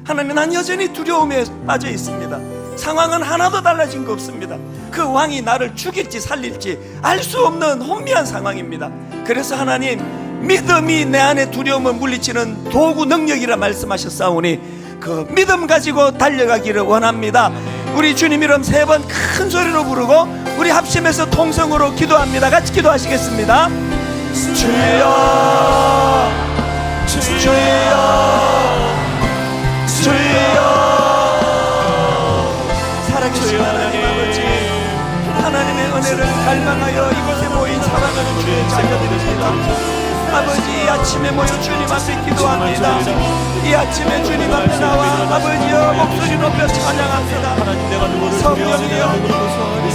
Speaker 1: 하나님, 난 여전히 두려움에 빠져 있습니다. 상황은 하나도 달라진 거 없습니다. 그 왕이 나를 죽일지 살릴지 알 수 없는 혼미한 상황입니다. 그래서 하나님, 믿음이 내 안에 두려움을 물리치는 도구 능력이라 말씀하셨사오니 그 믿음 가지고 달려가기를 원합니다. 우리 주님 이름 3번 큰 소리로 부르고 우리 합심해서 통성으로 기도합니다. 같이 기도하시겠습니다. 주여, 주여, 주여. 살아계신 하나님 아버지, 하나님의 은혜를 갈망하여 이곳에 모인 사랑하는 주의 자녀들입니다. 아버지, 이 아침에 모여 주님 앞에 기도합니다. 이 아침에 주님 앞에 나와 아버지여 목소리 높여 찬양합니다. 성령이여,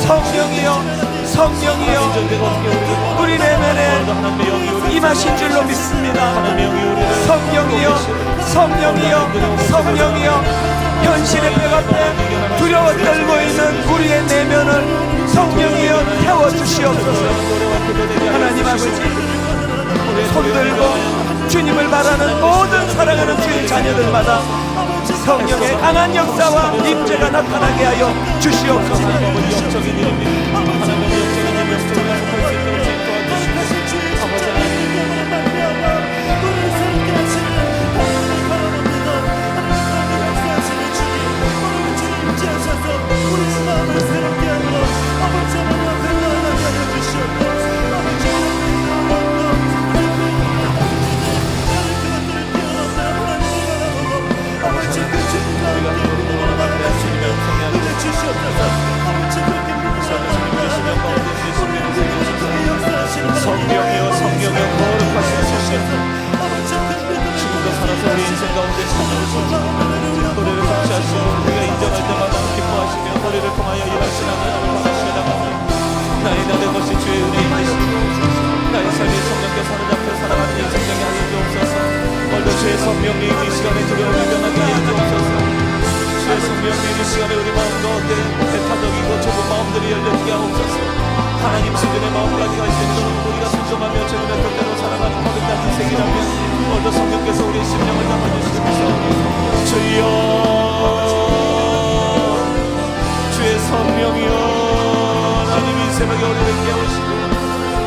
Speaker 1: 성령이여, 성령이여, 우리 내면에 임하신 줄로 믿습니다. 성령이여, 성령이여, 성령이여, 현실의 뼈 앞에 두려워 떨고 있는 우리의 내면을 성령이여 태워주시옵소서. 하나님 아버지, 손들고 주님을 바라는 모든 사랑하는 주의 자녀들마다 성령의 강한 역사와 임재가 나타나게 하여 주시옵소서.
Speaker 2: 성령이여, 성령이여, 거룩하신 성령, 지금도 살아서 우리 인생 가운데 찾아오시고 노래를 성취하시고 우리가 인정할 때마다 기뻐하시며 노래를 통하여 일하시는 하나님을 원하시며 나가며 나의 모든 것이 주의 은혜인 것이고 나의 삶이 성령께 사로잡혀 살아가는 인생장에 하여 주옵소서. 오늘도 주의 성령님 이 시간에 두려움을 변하게 하여 주옵소서. 주의 성령님 이 시간에 우리 마음 가운데 배타적이고 좁은 마음들이 열려지게 하옵소서. 하나님 수준의 마음까지가 있으므로 우리가 순종하며 주님의 뜻대로 살아가는 거듭난 인생이라면 오늘도 성령께서 우리의 심령을 담아주시옵소서. 주여, 주의 성령이여, 하나님 이 새벽에 우리를 깨우시고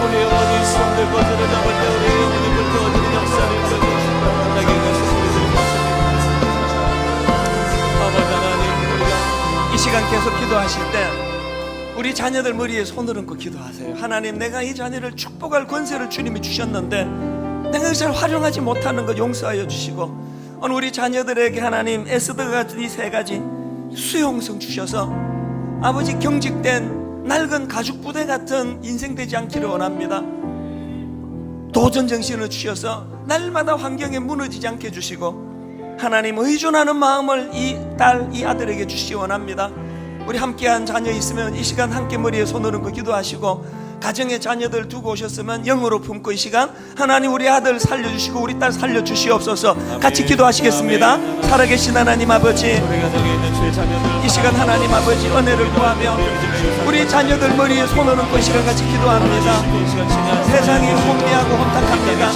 Speaker 2: 우리의 어디 손들 거절을 잡을 때 우리의 눈이 불태워지는 역사를 이끌어주시고 나에게 가신 소리를 감사합니다. 아버지 하나님, 우리가
Speaker 1: 이 시간 계속 기도하실 때 우리 자녀들 머리에 손을 얹고 기도하세요. 하나님, 내가 이 자녀를 축복할 권세를 주님이 주셨는데 내가 그것을 활용하지 못하는 것 용서하여 주시고, 오늘 우리 자녀들에게 하나님 에스더 같은 이 3가지 수용성 주셔서 아버지 경직된 낡은 가죽 부대 같은 인생 되지 않기를 원합니다. 도전 정신을 주셔서 날마다 환경에 무너지지 않게 해주시고 하나님 의존하는 마음을 이 딸, 이 아들에게 주시기 원합니다. 우리 함께한 자녀 있으면 이 시간 함께 머리에 손을 얹고 기도하시고, 가정에 자녀들 두고 오셨으면 영으로 품고 이 시간 하나님 우리 아들 살려주시고 우리 딸 살려주시옵소서. 같이 기도하시겠습니다. 살아계신 하나님 아버지, 이 시간 하나님 아버지 은혜를 구하며 우리 자녀들 머리에 손을 얹고 이 시간 같이 기도합니다. 세상이 혼미하고 혼탁합니다.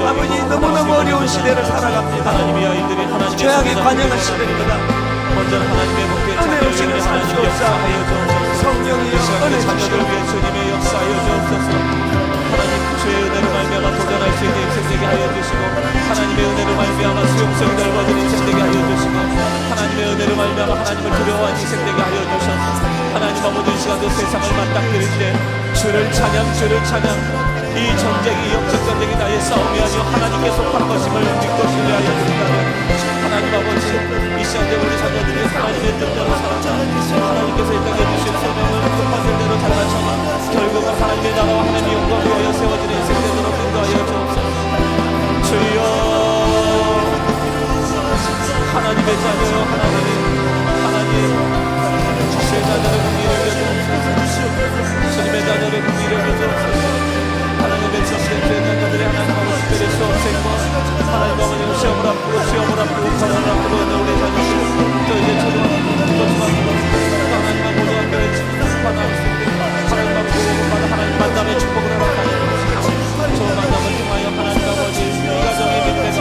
Speaker 1: 아버지, 너무너무 어려운 시대를 살아갑니다. 죄악의 관영한 시대입니다. 은혜로 신을 살주옵소서. 성령이여 은혜 주시옵소서.
Speaker 2: 주님의 역사하여 주옵소서. 하나님 주의 은혜로 말미암아 도전할 수 있는 인생 되게 하여 주시고 하나님의 은혜로 말미암아 수용성이 넓어진 인생 되게 하여 주시고 하나님의 은혜로 말미암아 하나님을 두려워하는 인생 되게 하여 주셔서 하나님 모든 시간도 세상을 맞닥뜨릴 때 주를 찬양, 주를 찬양. 이 전쟁이 영적 전쟁이 나의 싸움이 아니요 하나님께 속한 것임을 믿고 신뢰하여 드린다면 하나님 아버지, 이 시간에 우리 자녀들이 하나님의 뜻대로 살아가 하나님께서 이 땅에 주신 소명을 뜻하신 대로 잘 맞춰가 결국은 하나님의 나라와 하나님의 영광을 위하여 세워지는 인생 되도록 인도하여 주옵소서. 주여, 하나님의 자녀여, 하나님 주의 자녀를 긍휼히 여겨주옵소서. 주님의 자녀를 긍휼히 여겨주옵소서. 하나님의 지시된 죄 자녀들의 하나님하고 특별히 수험생과 하나님 아버지의 시험을 앞두고 가난을 앞두고 있는 우리 자녀들 또 이제 초등학교 또 중학교 하나님과 고등학교에 진급하는 학생들 하나님과 보고받아 하나님 만남의 축복을 허락하여 주시고 좋은 만남을 통하여 하나님 아버지 이 가정의 민대가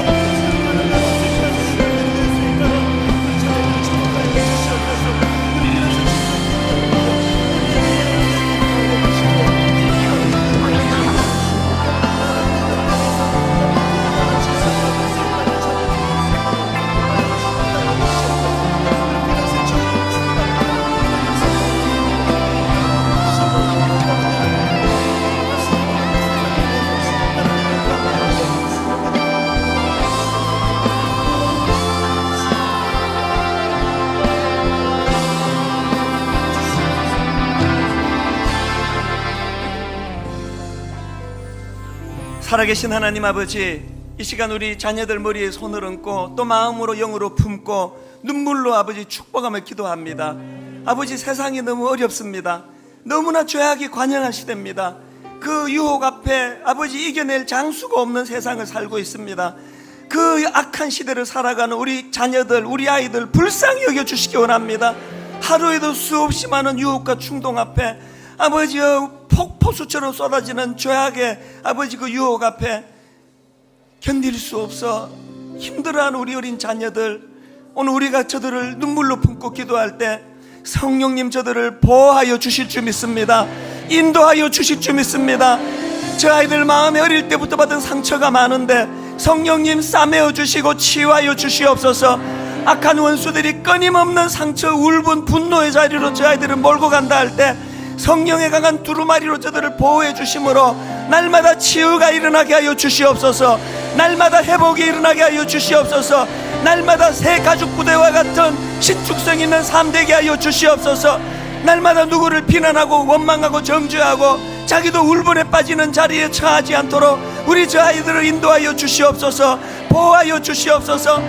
Speaker 1: 살아계신 하나님 아버지, 이 시간 우리 자녀들 머리에 손을 얹고 또 마음으로 영으로 품고 눈물로 아버지 축복함을 기도합니다. 아버지, 세상이 너무 어렵습니다. 너무나 죄악이 관영한 시대입니다. 그 유혹 앞에 아버지 이겨낼 장수가 없는 세상을 살고 있습니다. 그 악한 시대를 살아가는 우리 자녀들, 우리 아이들 불쌍히 여겨주시기 원합니다. 하루에도 수없이 많은 유혹과 충동 앞에 아버지여 폭포수처럼 쏟아지는 죄악의 아버지 그 유혹 앞에 견딜 수 없어 힘들어하는 우리 어린 자녀들, 오늘 우리가 저들을 눈물로 품고 기도할 때 성령님 저들을 보호하여 주실 줄 믿습니다. 인도하여 주실 줄 믿습니다. 저 아이들 마음에 어릴 때부터 받은 상처가 많은데 성령님 싸매어 주시고 치유하여 주시옵소서. 악한 원수들이 끊임없는 상처, 울분, 분노의 자리로 저 아이들을 몰고 간다 할 때 성령의 강한 두루마리로 저들을 보호해 주심으로 날마다 치유가 일어나게 하여 주시옵소서. 날마다 회복이 일어나게 하여 주시옵소서. 날마다 새 가죽 부대와 같은 신축성 있는 삶 되게 하여 주시옵소서. 날마다 누구를 비난하고 원망하고 정죄하고 자기도 울분에 빠지는 자리에 처하지 않도록 우리 저 아이들을 인도하여 주시옵소서. 보호하여 주시옵소서.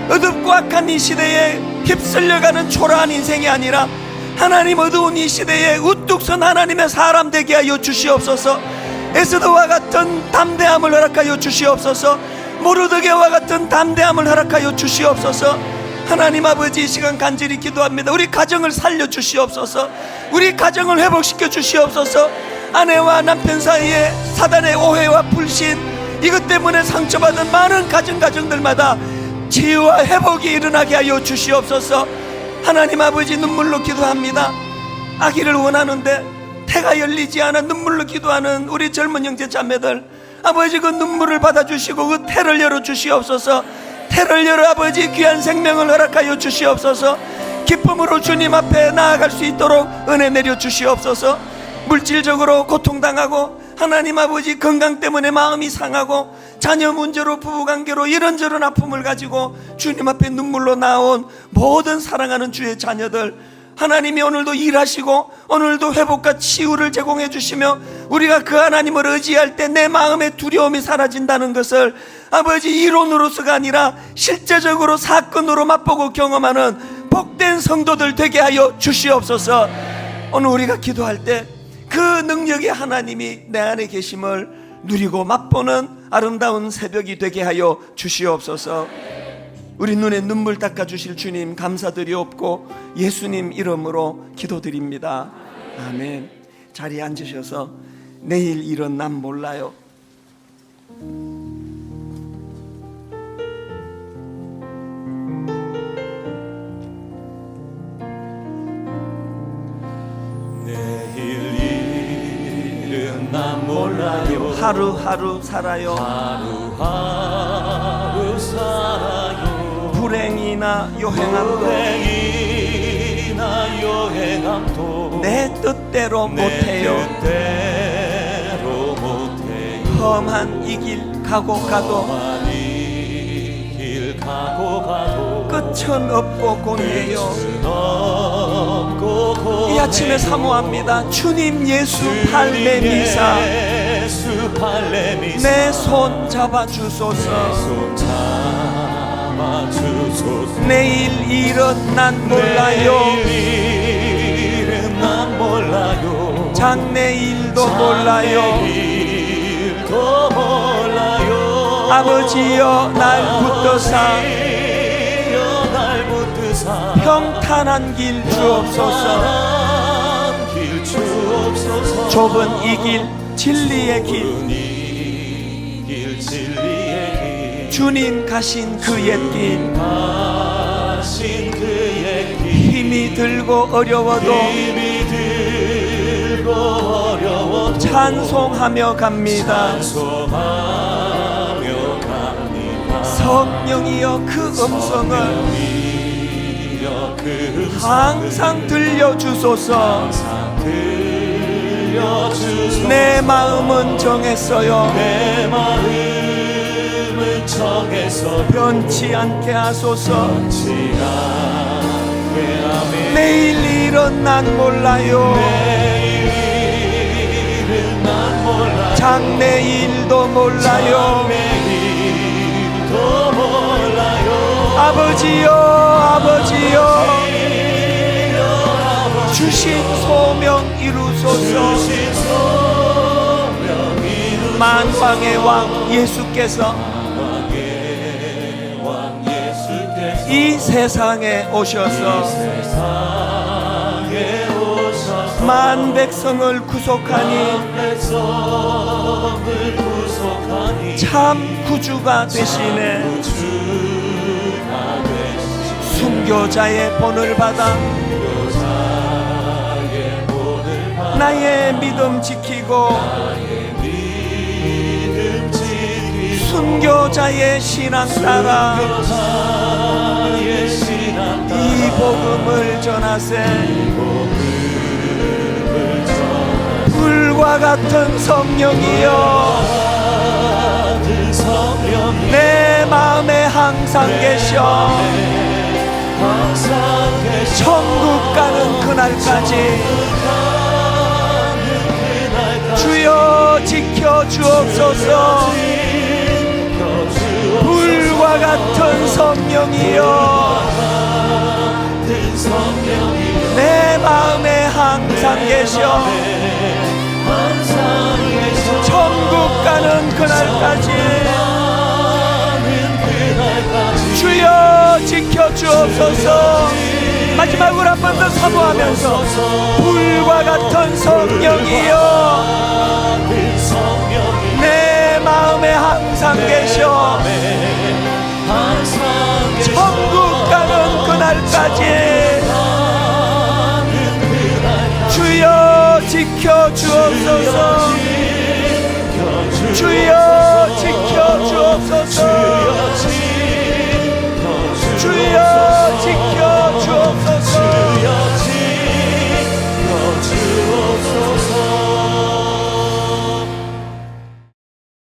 Speaker 1: 어둡고 악한 이 시대에 휩쓸려가는 초라한 인생이 아니라 하나님 어두운 이 시대에 우뚝 선 하나님의 사람 되게 하여 주시옵소서. 에스더와 같은 담대함을 허락하여 주시옵소서. 모르드게와 같은 담대함을 허락하여 주시옵소서. 하나님 아버지, 이 시간 간절히 기도합니다. 우리 가정을 살려 주시옵소서. 우리 가정을 회복시켜 주시옵소서. 아내와 남편 사이에 사단의 오해와 불신, 이것 때문에 상처받은 많은 가정들마다 치유와 회복이 일어나게 하여 주시옵소서. 하나님 아버지, 눈물로 기도합니다. 아기를 원하는데 태가 열리지 않아 눈물로 기도하는 우리 젊은 형제 자매들, 아버지 그 눈물을 받아주시고 그 태를 열어주시옵소서. 태를 열어 아버지 귀한 생명을 허락하여 주시옵소서. 기쁨으로 주님 앞에 나아갈 수 있도록 은혜 내려 주시옵소서. 물질적으로 고통당하고 하나님 아버지 건강 때문에 마음이 상하고 자녀 문제로 부부관계로 이런저런 아픔을 가지고 주님 앞에 눈물로 나온 모든 사랑하는 주의 자녀들, 하나님이 오늘도 일하시고 오늘도 회복과 치유를 제공해 주시며 우리가 그 하나님을 의지할 때 내 마음의 두려움이 사라진다는 것을 아버지 이론으로서가 아니라 실제적으로 사건으로 맛보고 경험하는 복된 성도들 되게 하여 주시옵소서. 오늘 우리가 기도할 때 그 능력의 하나님이 내 안에 계심을 누리고 맛보는 아름다운 새벽이 되게 하여 주시옵소서. 우리 눈에 눈물 닦아 주실 주님 감사드리옵고 예수님 이름으로 기도드립니다. 아멘. 자리에 앉으셔서 내일 일은 난 몰라요.
Speaker 2: 난 몰라요.
Speaker 1: 하루하루 살아요.
Speaker 2: 하루하루 살아요.
Speaker 1: 불행이나 요행함도 내 뜻대로 못해요. 험한 이 길 가고 가도 끝은 없고 곤이에요. 이 아침에 사모합니다. 주님 예수 팔레미사 내 손 잡아주소서. 내일 일은 난 몰라요. 장래일도 몰라요. 아버지여 날 붙드사 평탄한 길 주옵소서. 좁은 이 길 진리의 길, 주님 가신 그 옛길, 힘이 들고 어려워도 찬송하며 갑니다. 성령이여 그 음성을 항상 들려주소서. 내 마음은 정했어요. 변치 않게 하소서. 내일 일은 난 몰라요. 장래일도 몰라요. 아버지요, 아버지요, 주신 소명 이루소서. 만왕의 왕 예수께서 이 세상에 오셔서 만 백성을 구속하니 참 구주가 되시네. 순교자의 본을 받아 나의 믿음 지키고 순교자의 신앙 따라 이 복음을 전하세. 불과 같은 성령이여 내 마음에 항상 계셔. 천국 가는 그날까지 주여 지켜 주옵소서. 불과 같은 성령이여 내 마음에 항상 계셔. 천국 가는 그날까지 주여 지켜 주옵소서. 마지막으로 한 번 더 사모하면서 불과 같은 성령이여 내 마음에 항상 계셔. 천국 가는 그날까지 주여 지켜 주옵소서. 주여 지켜 주옵소서.